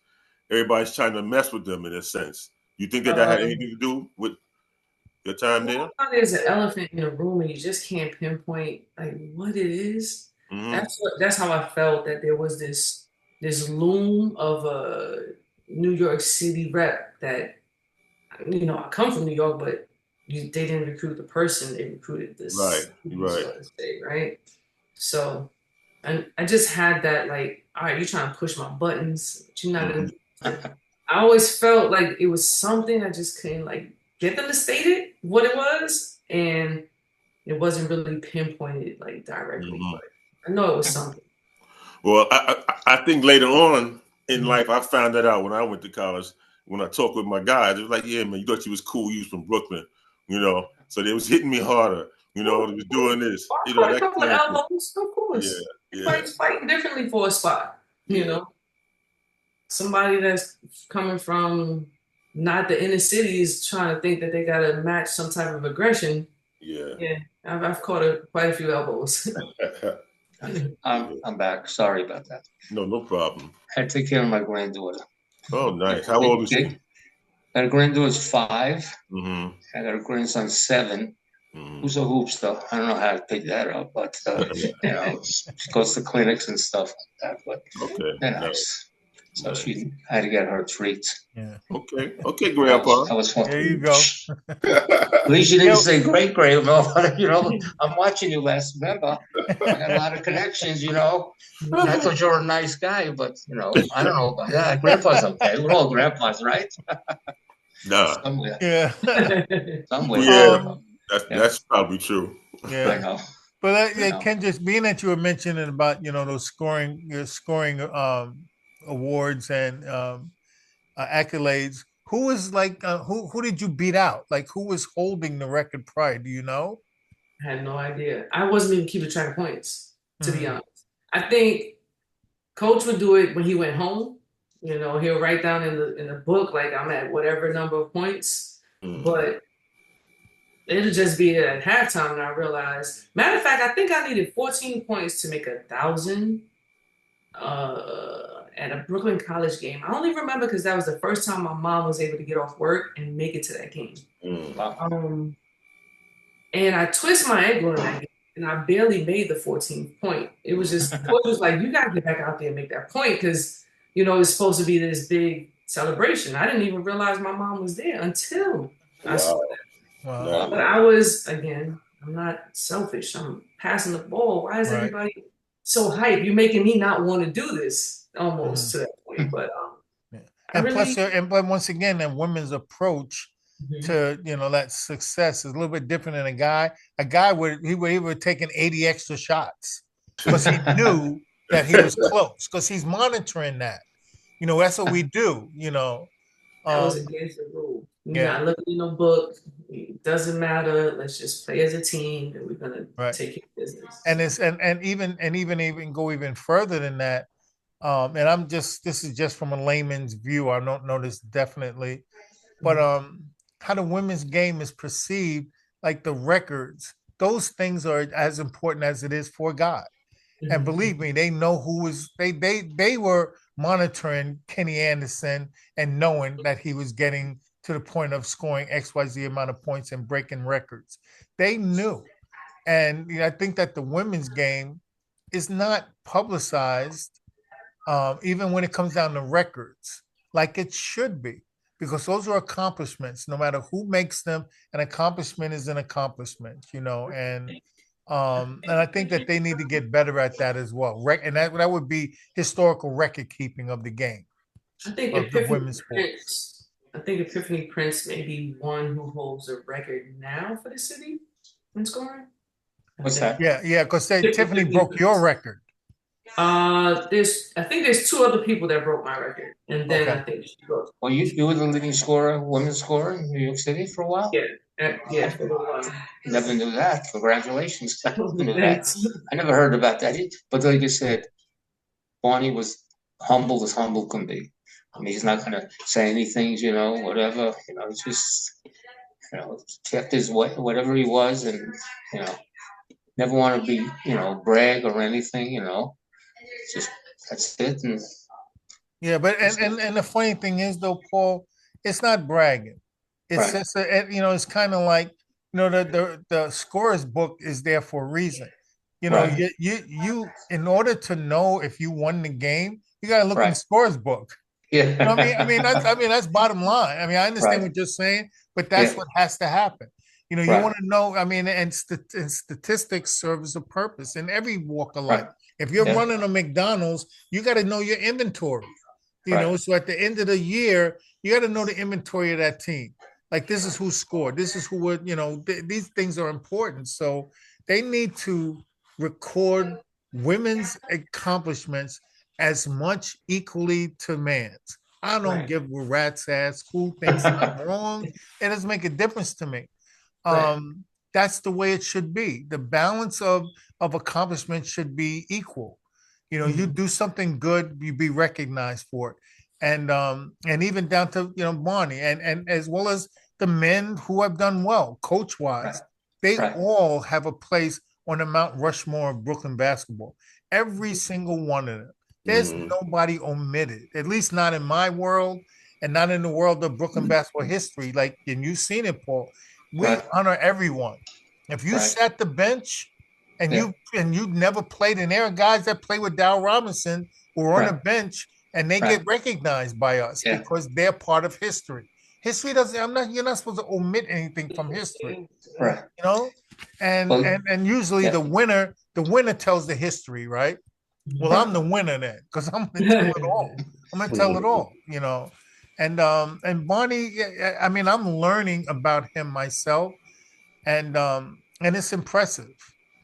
B: everybody's trying to mess with them in a sense. You think that had anything to do with your time there?
C: There's an elephant in the room and you just can't pinpoint like what it is. Mm-hmm. That's how I felt, that there was this loom of a New York City rep that I come from New York, but they didn't recruit the person, they recruited this right. So and I just had that like, all right, you're trying to push my buttons, but you're not gonna I always felt like it was something I just couldn't like get them to state it what it was, and it wasn't really pinpointed like directly, but I know it was something.
B: Well, I think later on in life I found that out when I went to college. When I talked with my guys, it was like, yeah, man, you thought you was cool. You was from Brooklyn, so they was hitting me harder. You know, they was doing this. You know,
C: A
B: that
C: couple of
B: kind of thing.
C: elbows, of course.
B: Yeah,
C: Everybody's fighting differently for a spot. You
B: Yeah.
C: know, somebody that's coming from not the inner city is trying to think that they got to match some type of aggression.
B: Yeah.
C: Yeah, I've caught quite a few elbows.
D: I'm back. Sorry about that.
B: No problem.
D: I had to take care of my granddaughter.
B: Oh, nice. How old is she?
D: My granddaughter's 5.
B: Mm-hmm.
D: I got a grandson 7.
B: Mm-hmm.
D: Who's a hoop stuff? I don't know how to pick that up, but you know, she goes to clinics and stuff like that. But
B: Okay.
D: they're
B: Nice.
D: nice. So
B: Nice.
D: she had to get her treats.
A: Yeah.
B: Okay. Okay, Grandpa.
D: That was fun.
A: There you go.
D: At least you didn't
A: Yo.
D: say great grandma. You know, I'm watching you, Les. Remember, I got a lot of connections. You know, I thought you were a nice guy, but you know, I don't know about that. Grandpa's okay. We're all grandpas, right?
B: Nah.
D: Somewhere.
A: Yeah.
D: Somewhere.
B: Yeah. That's probably true.
D: I
A: Yeah.
D: know.
A: But
D: I know.
A: Ken, just being that you were mentioning about those scoring awards and accolades, who was like who did you beat out? Like who was holding the record prior? Do you know?
C: I had no idea. I wasn't even keeping track of points, to be
A: Mhm.
C: honest. I think Coach would do it when he went home. You know, he'll write down in the book like I'm at whatever number of points,
B: Mm.
C: but it'll just be at halftime, and I realized. Matter of fact, I think I needed 14 points to make 1,000 at a Brooklyn College game. I only remember because that was the first time my mom was able to get off work and make it to that game.
B: Mm.
C: And I twist my ankle in that game, and I barely made the 14th point. It was just Coach was like, "You got to get back out there and make that point because it's supposed to be this big celebration." I didn't even realize my mom was there until I saw that.
A: Wow.
B: Nice.
C: But I was, again, I'm not selfish. I'm passing the ball. Why is
A: Right.
C: everybody so hyped? You're making me not want to do this almost to that point. But
A: but once again, that women's approach
C: Mhm.
A: to that success is a little bit different than a guy. A guy would taking 80 extra shots because he knew that he was close because he's monitoring that. That's what we do.
C: That was against the rule. You're
A: yeah.
C: not looking in no book. It doesn't matter. Let's just play as a team, and we're gonna take care of business.
A: And it's and even go even further than that. And this is just from a layman's view. I don't know this definitely, but how the women's game is perceived, like the records, those things are as important as it is for God. And believe me, they know who is they were monitoring Kenny Anderson and knowing that he was getting to the point of scoring XYZ amount of points and breaking records. They knew. And I think that the women's game is not publicized, even when it comes down to records, like it should be, because those are accomplishments. No matter who makes them, an accomplishment is an accomplishment, and I think that they need to get better at that as well. And that would be historical record keeping of the game.
C: I think
A: of the women's
C: sports. I think Epiphany Prince may be one who holds a record now for the city in scoring.
D: What's that?
A: Yeah, because Tiffany broke your record.
C: I think there's 2 other people that broke my record, and then I think she broke.
D: Well, you were the leading scorer, women's scorer in New York City for a while.
C: Yeah, for a little while.
D: Never knew that. Congratulations. I knew that. I never heard about that. But like you said, Barney was humble as humble can be. I mean, he's not going to say anything, whatever. He's just, kept his way, whatever he was, and never want to be, brag or anything. Just that's it. And
A: yeah, but and the funny thing is though, Paul, it's not bragging. It's just it's kind of like the scorer's book is there for a reason. You in order to know if you won the game, you got to look in the scorer's book.
D: Yeah.
A: I mean that's bottom line. I mean, I understand what you're saying, but that's what has to happen. You want to know. I mean, and statistics serve as a purpose in every walk of life. If you're running a McDonald's, you got to know your inventory. So at the end of the year, you got to know the inventory of that team. Like, this is who scored. This is who would, these things are important. So they need to record women's accomplishments as much equally to man's. I don't give a rat's ass who thinks I'm wrong. It doesn't make a difference to me.
C: Right.
A: That's the way it should be. The balance of accomplishment should be equal. You know, you do something good, you be recognized for it. And even down to, you know, Barney and as well as the men who have done well, coach
D: Right.
A: wise, they
D: Right.
A: all have a place on the Mount Rushmore of Brooklyn basketball. Every single one of them. There's
B: Mhm.
A: nobody omitted, at least not in my world and not in the world of Brooklyn basketball history. Like, and you've seen it, Paul. We
D: Right.
A: honor everyone. If you
D: Right.
A: sat the bench and
D: Yeah.
A: you never played, and there are guys that play with Dow Robinson who are on the
D: Right.
A: bench and they get
D: Right.
A: recognized by us
D: Yeah.
A: because they're part of history. History doesn't, you're not supposed to omit anything from history,
D: Right.
A: you know? And
D: Well,
A: and usually
D: yeah.
A: the winner tells the history, right? Well, I'm the winner then, because I'm gonna tell it all. I'm gonna tell it all, you know. And Barney, I mean, I'm learning about him myself, and it's impressive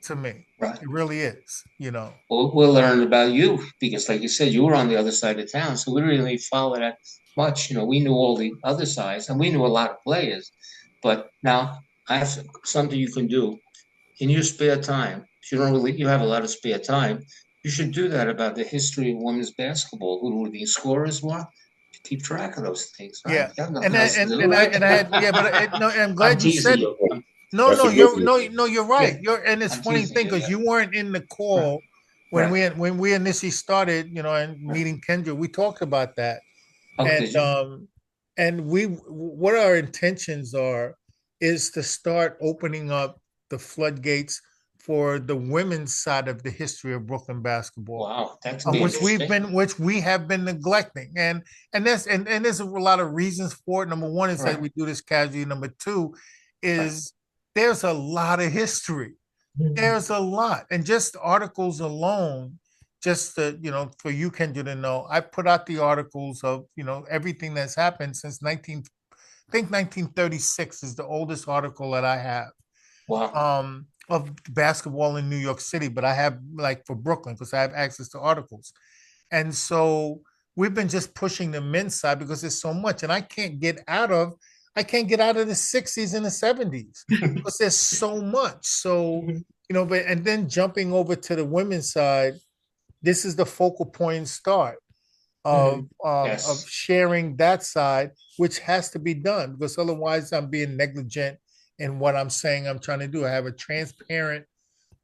A: to me.
D: Right.
A: It really is, you know.
D: We'll learn about you because, like you said, you were on the other side of town, so we didn't really follow that much. You know, we knew all the other sides, and we knew a lot of players. But now I have something you can do in your spare time. If you don't really, you have a lot of spare time. You should do that about the history of women's basketball. Who the scorers were. Keep track of those things, right?
A: Yeah,
D: You have
A: and
D: nothing
A: I
D: else to
A: and,
D: do,
A: and I
D: right?
A: and I had yeah, but no, I'm
D: I'm
A: glad you
D: teasing
A: said
D: you.
A: no,
B: That's
A: no,
B: a good
A: you're
B: one.
A: no, no, you're
D: Yeah,
A: right. You're and it's
D: I'm
A: funny
D: teasing
A: thing
D: you.
A: because
D: Yeah.
A: you weren't in the
D: Right.
A: call
D: Right.
A: when we initially started, you know, and
D: Right.
A: meeting Kendra. We talked about that,
D: Oh, did you?
A: and we what our intentions are is to start opening up the floodgates for the women's side of the history of Brooklyn basketball,
D: Wow, that could be interesting.
A: which we have been neglecting, and there's a lot of reasons for it. Number one is that
D: Right.
A: we do this casually. Number two is there's a lot of history. There's a lot, and just articles alone, just to, you know, for you, Kendra, to know, I put out the articles of, you know, everything that's happened since 19, I think 1936 is the oldest article that I have
D: Wow.
A: of basketball in New York City, but I have like for Brooklyn because I have access to articles. And so we've been just pushing the men's side because there's so much, and I can't get out of the 60s and the 70s because there's so much. So, you know, but and then jumping over to the women's side, this is the focal point and start of
D: Yes.
A: sharing that side, which has to be done because otherwise I'm being negligent in what I'm saying I'm trying to do. I have a transparent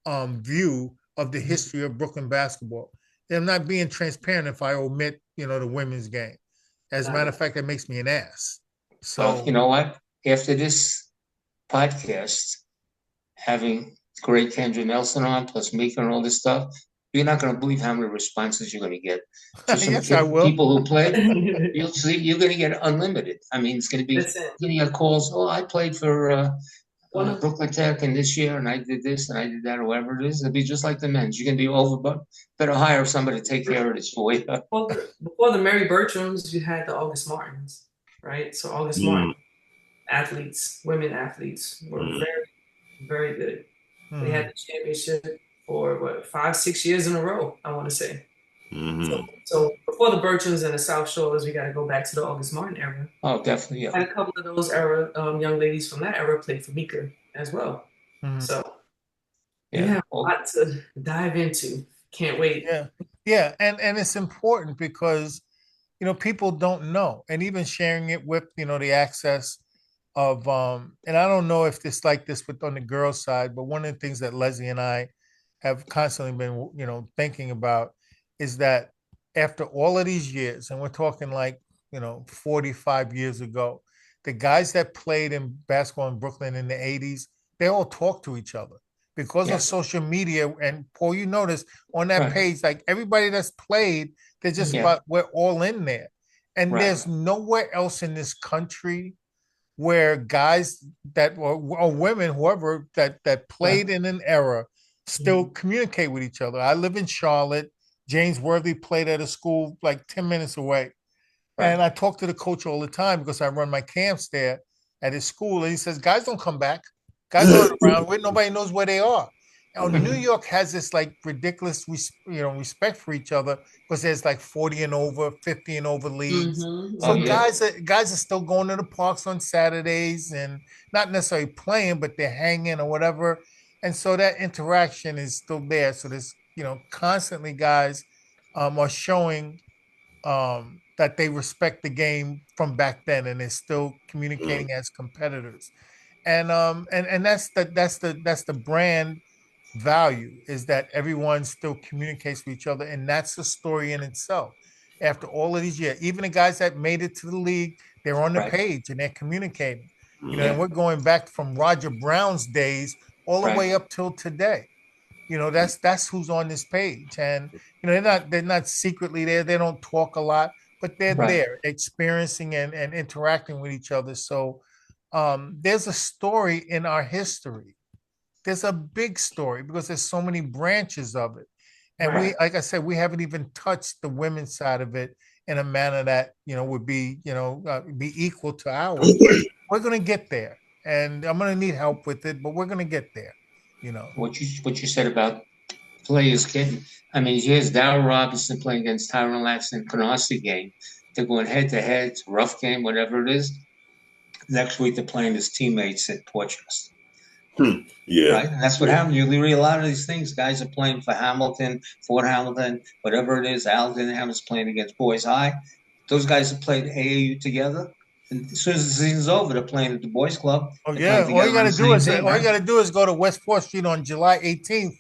A: view of the history of Brooklyn basketball. And I'm not being transparent if I omit, you know, the women's game. As a matter of fact, that makes me an ass.
D: Well,
A: So
D: you know what? After this podcast, having great Kendra Nelson on, plus Mika and all this stuff, you're not going to believe how many responses you're going to get to some
A: yes, I will.
D: people who played. You'll see, you're going to get unlimited. I mean, it's going to be,
C: That's it.
D: you're going to get calls. Oh, I played for
C: One of
D: Brooklyn Tech and this year, and I did this and I did that, or whatever it is. It'll be just like the men's. You're going to be over, but better hire somebody to take care of this for you.
C: before the Mary Bertrams, you had the August Martins, right? So August Martin athletes, women athletes, were very, very good. They had the championship for what 5, 6 years in a row, I want to say. So before the Bertrams and the South Shores, we got to go back to the August Martin era.
D: Oh, definitely, yeah.
C: And a couple of those era young ladies from that era played for Mika as well. So we
D: Yeah.
C: have a lot to dive into. Can't wait.
A: Yeah, and it's important because, you know, people don't know, and even sharing it with, you know, the access of and I don't know if it's like this with on the girls side, but one of the things that Leslie and I have constantly been, you know, thinking about is that after all of these years, and we're talking like, you know, 45 years ago, the guys that played in basketball in Brooklyn in the 80s, they all talk to each other because of social media. And Paul, you notice on that page, like everybody that's played, they're just about, we're all in there. And there's nowhere else in this country where guys that or women, whoever that played in an era, still communicate with each other. I live in Charlotte. James Worthy played at a school like 10 minutes away. And I talk to the coach all the time because I run my camps there at his school. And he says, guys don't come back. Guys aren't around. Nobody knows where they are. New York has this like ridiculous, respect for each other because there's like 40 and over, 50 and over leagues.
C: Mm-hmm.
A: So
D: Oh, yeah.
A: guys are still going to the parks on Saturdays and not necessarily playing, but they're hanging or whatever. And so that interaction is still there. So there's, constantly guys are showing that they respect the game from back then and they're still
B: Mm.
A: communicating as competitors. And that's the brand value, is that everyone still communicates with each other, and that's a story in itself. After all of these years, even the guys that made it to the league, they're on the
D: Right.
A: page and they're communicating. And
D: Yeah.
A: we're going back from Roger Brown's days all the
D: Right.
A: way up till today. That's who's on this page, and they're not secretly there. They don't talk a lot, but they're
D: Right.
A: there experiencing and interacting with each other. So there's a story in our history. There's a big story because there's so many branches of it. And
C: Right.
A: we, like I said, we haven't even touched the women's side of it in a manner that, would be equal to ours. We're going to get there, and I'm going to need help with it, but we're going to get there.
D: What you said about players getting, I mean, here's Darryl Robinson playing against Tyron Laxton in Canarsie game. They're going head to head, it's a rough game, whatever it is. Next week they're playing his teammates at Portsmouth.
B: Yeah.
D: Right? And that's what happened. You read a lot of these things. Guys are playing for Hamilton, Fort Hamilton, whatever it is. Alden Ham's playing against Boys High. Those guys have played AAU together. And as soon as the season's over, they're playing at the boys' club.
A: Oh
D: They're
A: yeah,
D: playing together on the same team, right?
A: go to West 4th Street on July 18th,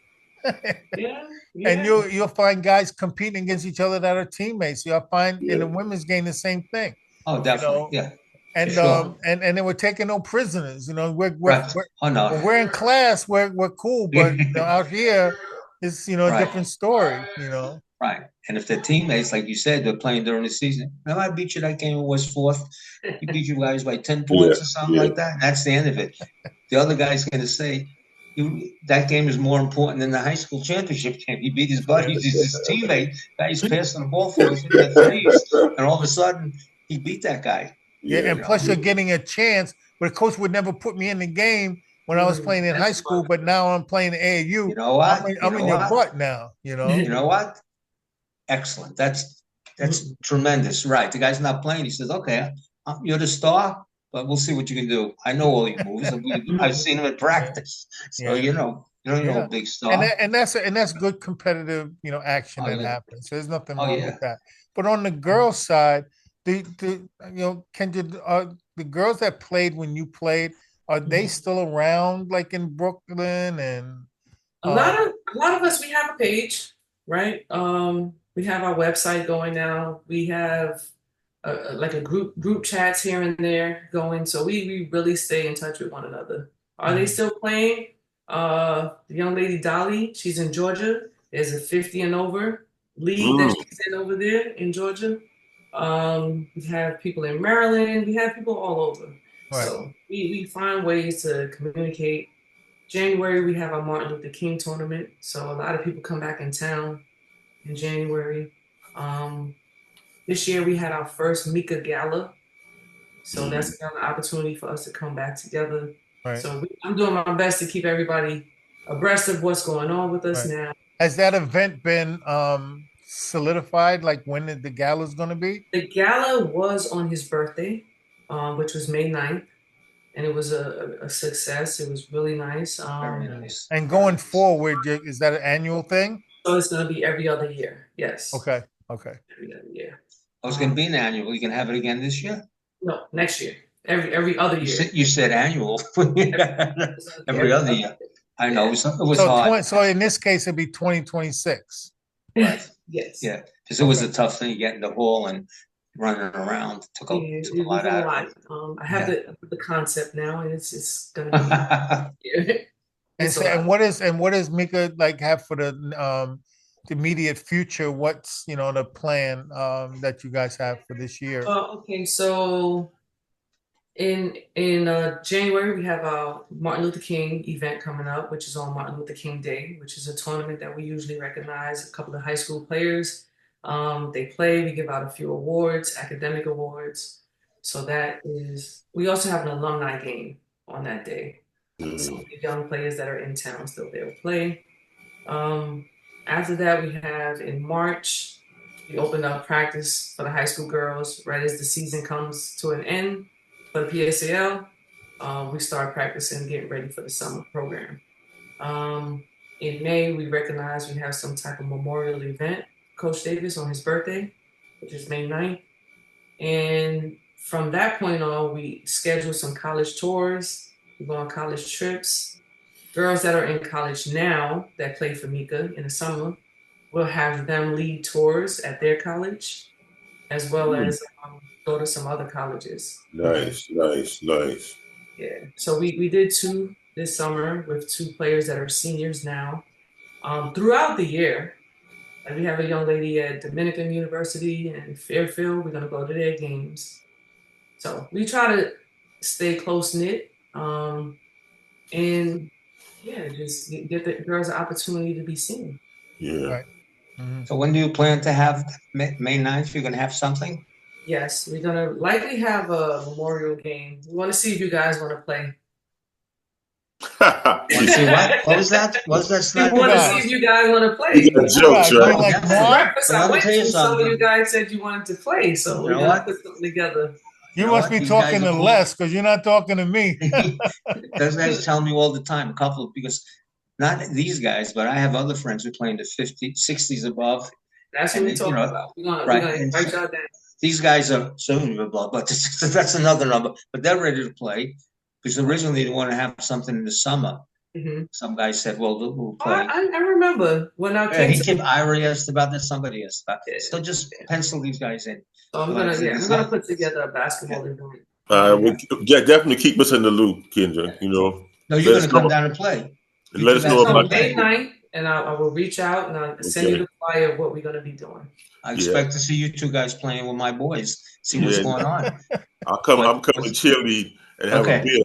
C: Yeah.
A: and
C: Yeah.
A: you'll find guys competing against each other that are teammates. You'll find in the women's game the same thing.
D: Oh, definitely. Yeah, for
A: And
D: sure.
A: and then we're taking no prisoners.
D: Right. Oh, no.
A: when we're in class, we're cool, but out here, it's a
D: Right.
A: different story.
D: Right. And if they're teammates, like you said, they're playing during the season. Remember, I beat you that game in West 4th? He beat you guys by 10
B: Yeah.
D: points or something like that. That's the end of it. The other guy's going to say, that game is more important than the high school championship game. He beat his buddies, he's his teammate. Guy's passing the ball for us in the threes. And all of a sudden, he beat that guy.
A: Yeah, and plus you're getting a chance. But the coach would never put me in the game when I was playing in high school. But now I'm playing the AAU.
D: You know what?
A: I'm in your butt now.
D: You know what? Excellent. That's tremendous. Right. The guy's not playing. He says, okay, you're the star, but we'll see what you can do. I know all your moves. I've seen him in practice. So, you're a big star.
A: And that's good competitive, action that happens. So there's nothing wrong with that. But on the girls' side, Kendra, the girls that played when you played, are they still around, like in Brooklyn? And
C: a lot of us, we have a page, right? We have our website going now. We have like a group chats here and there going. So we really stay in touch with one another. Are they still playing? The young lady Dolly, she's in Georgia. There's a 50 and over league that she's in over there in Georgia. We have people in Maryland. We have people all over.
A: Right.
C: So we find ways to communicate. January, we have our Martin Luther King tournament. So a lot of people come back in town in January. This year we had our first Mika Gala. So that's another opportunity for us to come back together.
A: Right.
C: So I'm doing my best to keep everybody abreast of what's going on with us now.
A: Has that event been solidified? Like when the gala is going to be?
C: The gala was on his birthday, which was May 9th. And it was a success. It was really nice.
D: Very nice.
A: And going forward, is that an annual thing?
C: So it's going to be every other year. Yes.
A: Okay.
C: Every other year.
D: Oh, it's going to be an annual. You can have it again this year?
C: No, next year. Every other year.
D: You said annual. Every other year. I know. It was hard.
A: So in this case, it'd be 2026.
D: Right.
C: Yes.
D: Yeah. Because it was a tough thing getting the hall and running around. Took a lot out.
C: I have the concept now, and it's gonna be.
A: And what does Mika like have for the immediate future? What's the plan that you guys have for this year?
C: Okay, so in January we have our Martin Luther King event coming up, which is on Martin Luther King Day, which is a tournament that we usually recognize a couple of high school players. They play, we give out a few awards, academic awards. So we also have an alumni game on that day. Some of the young players that are in town still there to play. After that, we have in March, we opened up practice for the high school girls right as the season comes to an end for the PSAL. We start practicing, getting ready for the summer program. In May, we recognize we have some type of memorial event, Coach Davis on his birthday, which is May 9th. And from that point on, we schedule some college tours. We go on college trips. Girls that are in college now that play for Mika in the summer, we'll have them lead tours at their college, as well as go to some other colleges.
B: Nice.
C: Yeah. So we did 2 this summer with 2 players that are seniors now. Throughout the year, like we have a young lady at Dominican University in Fairfield. We're gonna go to their games. So we try to stay close knit, and yeah, just get the girls an opportunity to be seen.
B: Yeah.
A: Right.
D: So when do you plan to have May 9th? You're going to have something?
C: Yes, we're gonna likely have a memorial game. We want to see if you guys want to play.
D: Want to see what? What was that? What was that?
C: We want to see if you guys want to play.
B: You got jokes,
A: You
B: right?
A: like
D: Yeah.
A: Mark?
C: Breakfast I
D: Well,
C: went
D: tell you
C: to, some of
D: something.
C: you guys said you wanted to play, so
D: You
C: we're
D: know
C: gonna
D: what?
C: put something together.
A: You
D: know
A: must
D: what?
A: be
D: These
A: talking
D: guys
A: to
D: are cool.
A: Les because you're not talking to me.
D: Those guys tell me all the time, because not these guys, but I have other friends who play in the 50s, 60s above.
C: That's what
D: And
C: we're
D: you
C: talking
D: know,
C: about. We're
D: right,
C: gonna
D: and
C: invite y'all down.
D: These guys are so blah, but that's another number. But they're ready to play because originally they want to have something in the summer. Some guy said, "Well, we'll play."
C: I remember when I
D: Yeah,
C: came
D: he
C: to.
D: came. Ira asked about that. Somebody asked about.
C: Yeah.
D: So just pencil these guys in.
C: So I'm
D: But
C: gonna put together a basketball event.
B: Definitely keep us in the loop, Kendra. You know,
D: No, you're going to come down and play.
B: And let us know
C: So
B: about
C: May
B: that.
C: 9th, and I will reach out and I'll send you the flyer of what we're gonna be doing.
D: I expect to see you 2 guys playing with my boys. See what's going on.
B: I'm coming cheerlead and have a beer.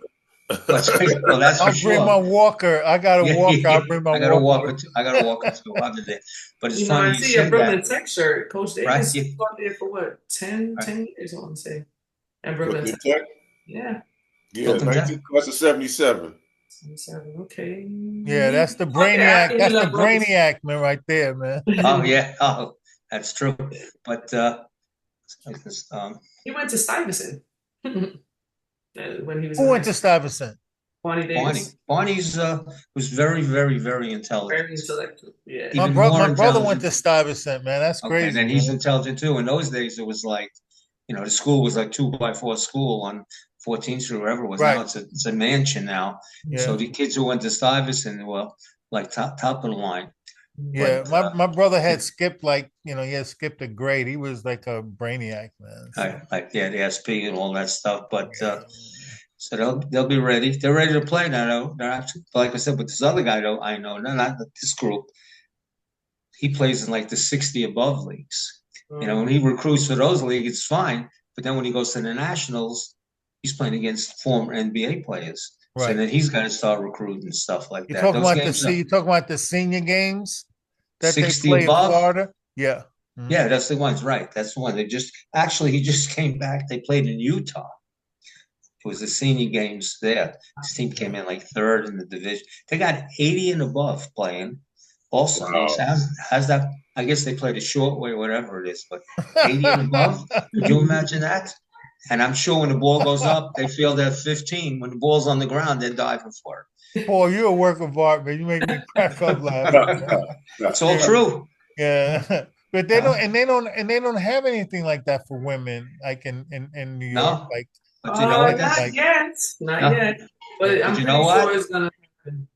D: Well, that's for
A: I'll
D: sure.
A: bring my walker. I got a walker. I'll bring my walker.
D: I got a walker too. Other day, but it's
C: You
D: funny
C: know, I
D: you
C: see
D: say
C: a Brooklyn
D: that.
C: Tech shirt. Coach Davis
D: Right,
C: out there for what 10 years, I want to say. And Brooklyn Tech. Yeah.
B: Yeah, 1977.
C: 77. Okay.
A: Yeah, that's the brainiac. That's the brainiac man right there, man.
D: Oh yeah. Oh, that's true. But
C: he went to Stuyvesant when he was.
A: Who went to Stuyvesant?
C: Barney Davis.
D: Barney's was very, very, very intelligent.
C: Very intellectual. Yeah.
A: My brother went to Stuyvesant, man. That's crazy.
D: And he's intelligent too. In those days, it was like, the school was like 2x4 school on 14th Street, wherever it was.
A: Right.
D: Now it's a mansion now.
A: Yeah.
D: So the kids who went to Stuyvesant were like top of the line.
A: Yeah, but, my brother had skipped he had skipped a grade. He was like a brainiac, man. So.
D: Like the SP and all that stuff. But so they'll be ready. They're ready to play now. They're actually, like I said, but this other guy I know, not this group. He plays in like the 60 above leagues. When he recruits for those leagues, it's fine. But then when he goes to the nationals, he's playing against former NBA players. Right. So then he's got to start recruiting stuff like that.
A: You talking about the senior games that
D: 60
A: they play
D: above?
A: in Florida? Yeah.
D: Mm-hmm. Yeah, that's the ones, right. That's the one. He just came back. They played in Utah. It was the senior games there. His team came in like 3rd in the division. They got 80 and above playing. Also, how's that? I guess they played a short way, whatever it is, but 80 and above. Could you imagine that? And I'm sure when the ball goes up, they feel they're 15. When the ball's on the ground, they're diving for
A: it. Paul, you're a work of art, man. You make me crack up laughing.
D: It's all true.
A: Yeah. But they don't have anything like that for women, like in New York. Like,
D: but you know what?
C: Not yet. But I'm pretty sure it's gonna happen.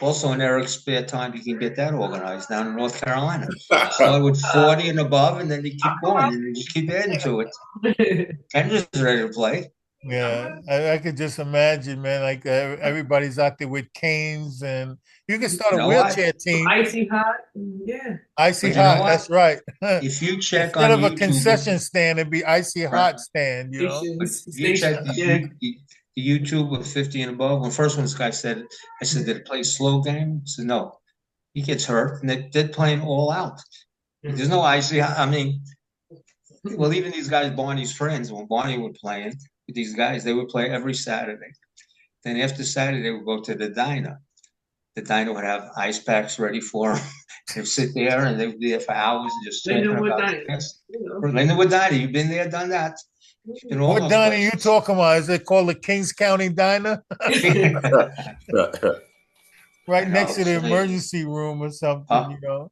D: Also, in Eric's spare time, you can get that organized down in North Carolina. Start with 40 and above, and then you keep going, and then just keep adding to it. Kendra's ready to play.
A: Yeah, I could just imagine, man. Like everybody's out there with canes, and you can start a wheelchair team.
C: Icy hot, yeah.
A: Icy hot, that's right.
D: If you check
A: instead
D: on
A: of
D: YouTube,
A: a concession stand, it'd be icy hot stand. You know,
D: you check the YouTube with 50 and above. When first one this guy said, I said, did it play a slow game? He said, no. He gets hurt, and they're playing all out. There's no icy hot. I mean, well, even these guys, Barney's friends, when Barney would play with these guys, they would play every Saturday. Then after Saturday, we'd go to the diner. The diner would have ice packs ready for them. They'd sit there and they'd be there for hours just talking
C: Lindenwood
D: about
C: Diner.
D: this.
C: You know.
D: Lindenwood Diner, you've been there, done that. You've been all
A: What
D: those
A: diner you
D: places.
A: talking about? Is it called the Kings County Diner? Right
D: I
A: next
D: know.
A: to the
D: So,
A: emergency room or something, you know.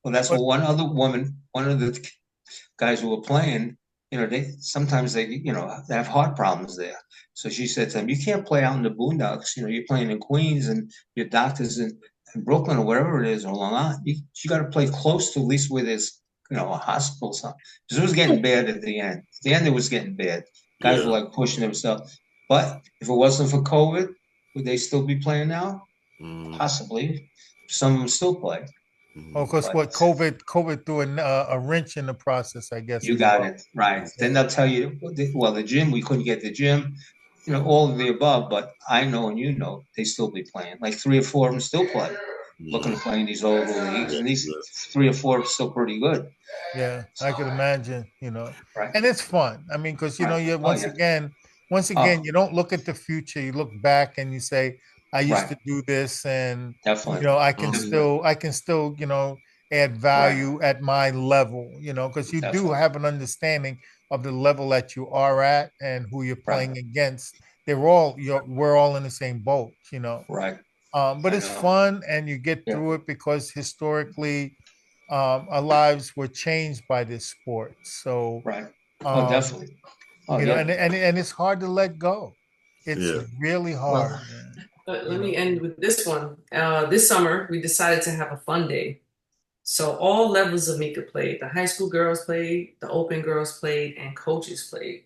D: well, that's
A: But
D: what one other woman, one of the guys who were playing, they sometimes they have heart problems there. So she said to him, "You can't play out in the boondocks. You're playing in Queens and your doctor's in Brooklyn or wherever it is or Long Island. You got to play close to at least where there's a hospital or something." Because it was getting bad at the end. At the end, it was getting bad. Guys were like pushing themselves. But if it wasn't for COVID, would they still be playing now? Possibly. Some of them still play.
A: oh, because what COVID threw a wrench in the process, I guess.
D: You
A: As
D: got
A: well.
D: it right. Then they'll tell you, well, the gym, we couldn't get the gym, all of the above. But I know, and they still be playing. Like 3 or 4 of them still play, looking to play in these oval leagues, and these 3 or 4 are still pretty good.
A: Yeah, I could imagine,
D: Right.
A: and it's fun. I mean, because you once again, you don't look at the future. You look back and you say, "I used to do this," and
D: Definitely.
A: I can still, add value at my level. Because you do have an understanding of the level that you are at and who you're playing against. We're all in the same boat.
D: Right.
A: But it's fun, and you get through it because historically, our lives were changed by this sport. So,
D: right. Definitely.
A: and it's hard to let go. It's really hard.
C: Let me end with this one. This summer, we decided to have a fun day. So all levels of Mika played. The high school girls played, the open girls played, and coaches played.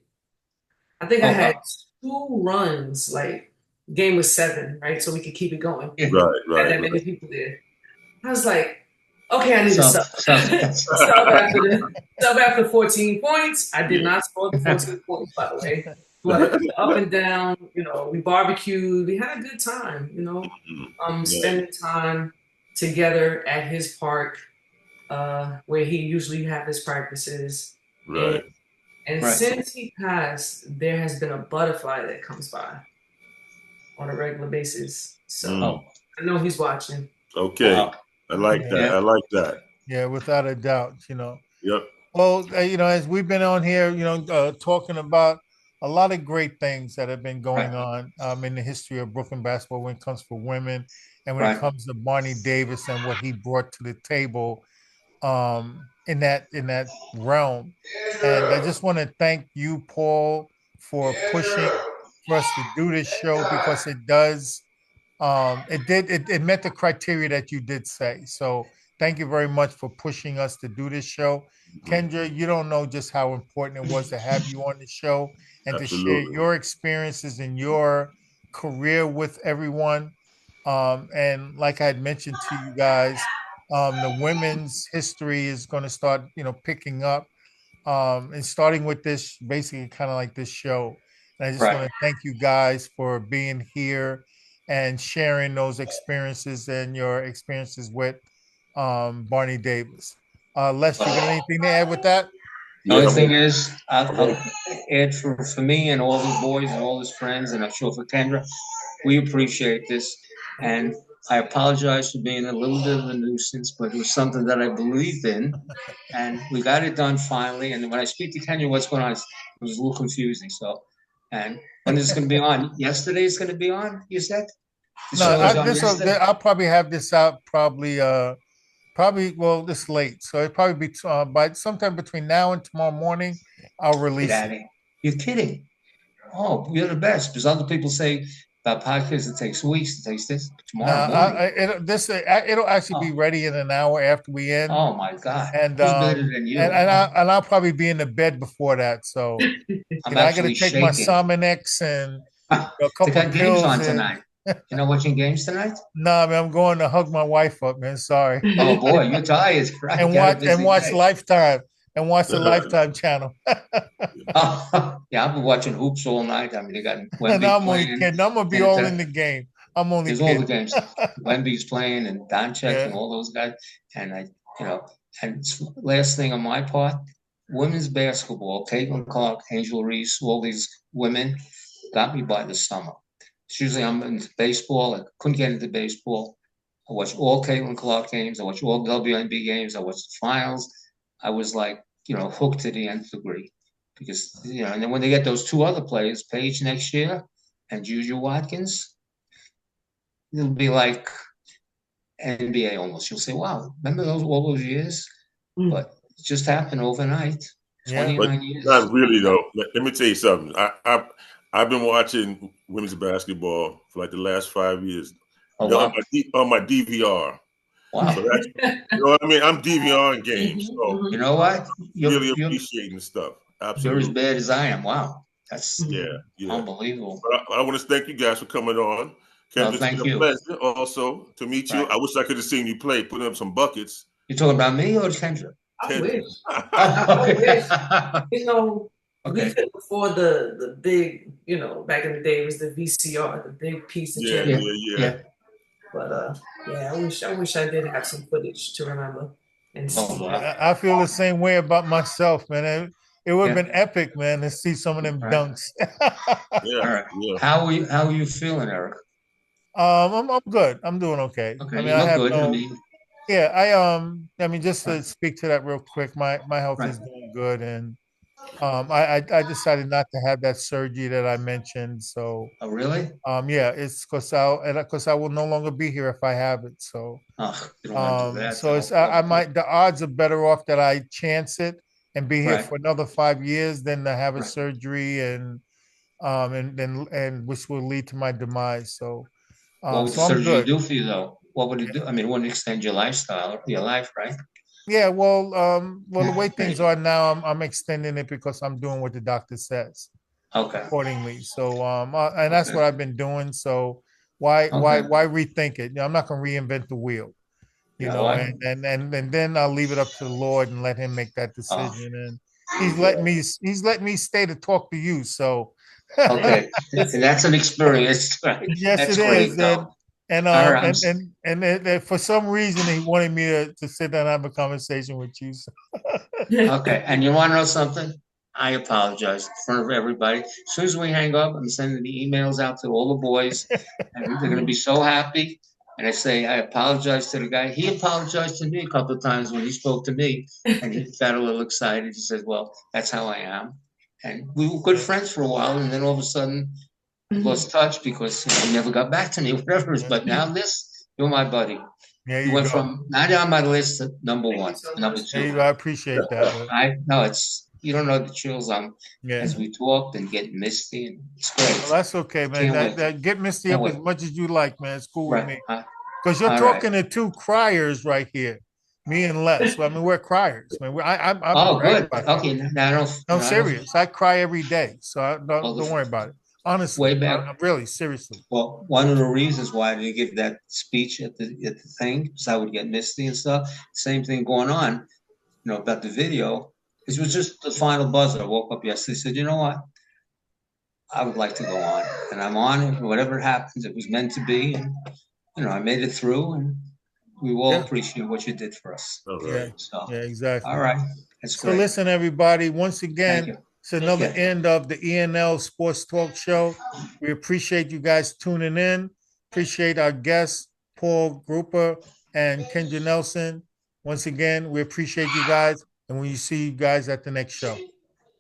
C: I think I had 2 runs, like game was 7, right? So we could keep it going.
B: Right.
C: Had that many people there. I was like, okay, I need to
D: Sub.
C: sub after 14 points. I did not score the 14 points, by the way. But up and down, we barbecued. We had a good time, spending time together at his park, where he usually have his practices.
B: Right.
C: And since he passed, there has been a butterfly that comes by on a regular basis. So I know he's watching.
B: Okay. Wow. I like that.
A: Yeah.
B: I like that.
A: Yeah, without a doubt,
B: Yep.
A: Well, as we've been on here, talking about a lot of great things that have been going on in the history of Brooklyn basketball when it comes for women and when it comes to Barney Davis and what he brought to the table in that realm. And I just want to thank you, Paul, for pushing for us to do this show because it does it met the criteria that you did say. So thank you very much for pushing us to do this show. Kendra, you don't know just how important it was to have you on the show and to share your experiences and your career with everyone. And like I had mentioned to you guys, the women's history is going to start, picking up and starting with this, basically kind of like this show. And I just want to thank you guys for being here and sharing those experiences and your experiences with Barney Davis. Les, you got anything to add with that?
D: The only thing is, I'll add for me and all the boys and all his friends, and I'm sure for Kendra, we appreciate this. And I apologize for being a little bit of a nuisance, but it was something that I believed in. And we got it done finally. And when I speak to Kendra, what's going on, it was a little confusing. So, and when is it going to be on? Yesterday is going to be on, you said?
A: No, I'll probably have this out this late. So it'll probably be by sometime between now and tomorrow morning, I'll release it.
D: You're kidding. Oh, you're the best. Because other people say about podcasts, it takes weeks. It takes this tomorrow morning.
A: It'll actually be ready in an hour after we end.
D: Oh my God!
A: And
D: who's better than you?
A: And I'll probably be in the bed before that. So I got to take my Sominex and a couple
D: got
A: of
D: games
A: pills
D: on tonight. You're not watching games tonight?
A: No, man, I'm going to hug my wife up, man. Sorry.
D: Oh boy, you're tired, right?
A: And watch Lifetime and watch the Lifetime channel.
D: Yeah, I've been watching hoops all night. I mean, they got Wemby
A: and I'm
D: playing.
A: only kidding. I'm gonna be all in the game. I'm only
D: There's
A: kidding.
D: all the games. Wemby's playing and Doncic and all those guys. And and last thing on my part, women's basketball, Caitlin Clark, Angel Reese, all these women got me by the summer. It's usually I'm into baseball. I couldn't get into baseball. I watched all Caitlin Clark games. I watched all WNBA games. I watched the finals. I was like, hooked to the nth degree because, and then when they get those two other players, Paige next year and Juju Watkins, it'll be like NBA almost. You'll say, wow, remember all those years? But it just happened overnight.
A: Yeah.
D: 29 years.
B: Not really though. Let me tell you something. I've been watching women's basketball for like the last 5 years.
D: Oh, wow.
B: On my DVR.
D: Wow.
B: So that's, you know what I mean? I'm DVRing games. So
D: you know what?
B: really appreciating stuff. Absolutely.
D: You're as bad as I am. Wow. That's
B: yeah.
D: unbelievable.
B: But I want to thank you guys for coming on. Kendra, it's been a pleasure also to meet you. Right. I wish I could have seen you play, put up some buckets.
D: You talking about me or Kendra?
C: I wish. I wish. We couldn't afford the big, back in the day it was the VCR, the big piece of
B: yeah.
C: But I wish I did have some footage to remember and see.
A: I feel the same way about myself, man. It would have been epic, man, to see some of them dunks.
B: yeah.
D: How are you feeling, Eric?
A: I'm good. I'm doing okay.
D: Okay,
A: I mean,
D: you look good.
A: I mean, just to speak to that real quick, my health is doing good, and I decided not to have that surgery that I mentioned. So,
D: oh really?
A: Yeah, it's because I will no longer be here if I have it. So,
D: you don't want to do that.
A: So I might. The odds are better off that I chance it and be here for another 5 years than to have a surgery and which will lead to my demise. So,
D: what would the surgery do for you though? What would it do? I mean, it wouldn't extend your lifestyle, your life, right?
A: Yeah, well, the way things are now, I'm extending it because I'm doing what the doctor says.
D: Okay.
A: Accordingly, so and that's what I've been doing. So why rethink it? I'm not going to reinvent the wheel, and then I'll leave it up to the Lord and let Him make that decision. And He's let me stay to talk to you. So
D: okay, and that's an experience. Right?
A: Yes, that's it is. And for some reason he wanted me to sit down and have a conversation with you. So.
D: Okay, and you want to know something? I apologize in front of everybody. As soon as we hang up, I'm sending the emails out to all the boys, and they're going to be so happy. And I say, I apologize to the guy. He apologized to me a couple of times when he spoke to me, and he got a little excited. He said, well, that's how I am. And we were good friends for a while, and then all of a sudden, lost touch because he never got back to me, whatever it is. But now you're my buddy. You went from not on my list to number one, number two.
A: I appreciate that.
D: You don't know the chills as we talked and get misty, and it's great.
A: Well, that's okay, man. That get misty up as much as you like, man. It's cool with me. Because you're talking to two criers right here, me and Les. I mean, we're criers, man. I'm
D: good. Okay,
A: I'm serious. I cry every day, so don't worry about it. Honestly, way back, really, seriously.
D: Well, one of the reasons why I didn't give that speech at the thing, because I would get misty and stuff. Same thing going on, about the video. It was just the final buzzer. I woke up yesterday, said, you know what? I would like to go on, and I'm on it. Whatever happens, it was meant to be, and I made it through, and we all appreciate what you did for us.
A: Okay. Yeah, exactly.
D: All right, that's great.
A: So listen, everybody. Once again. It's another end of the ENL Sports Talk Show. We appreciate you guys tuning in. Appreciate our guests, Paul Gruper and Kendra Nelson. Once again, we appreciate you guys, and we see you guys at the next show.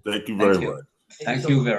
B: Thank you very much.
D: Thank you very much.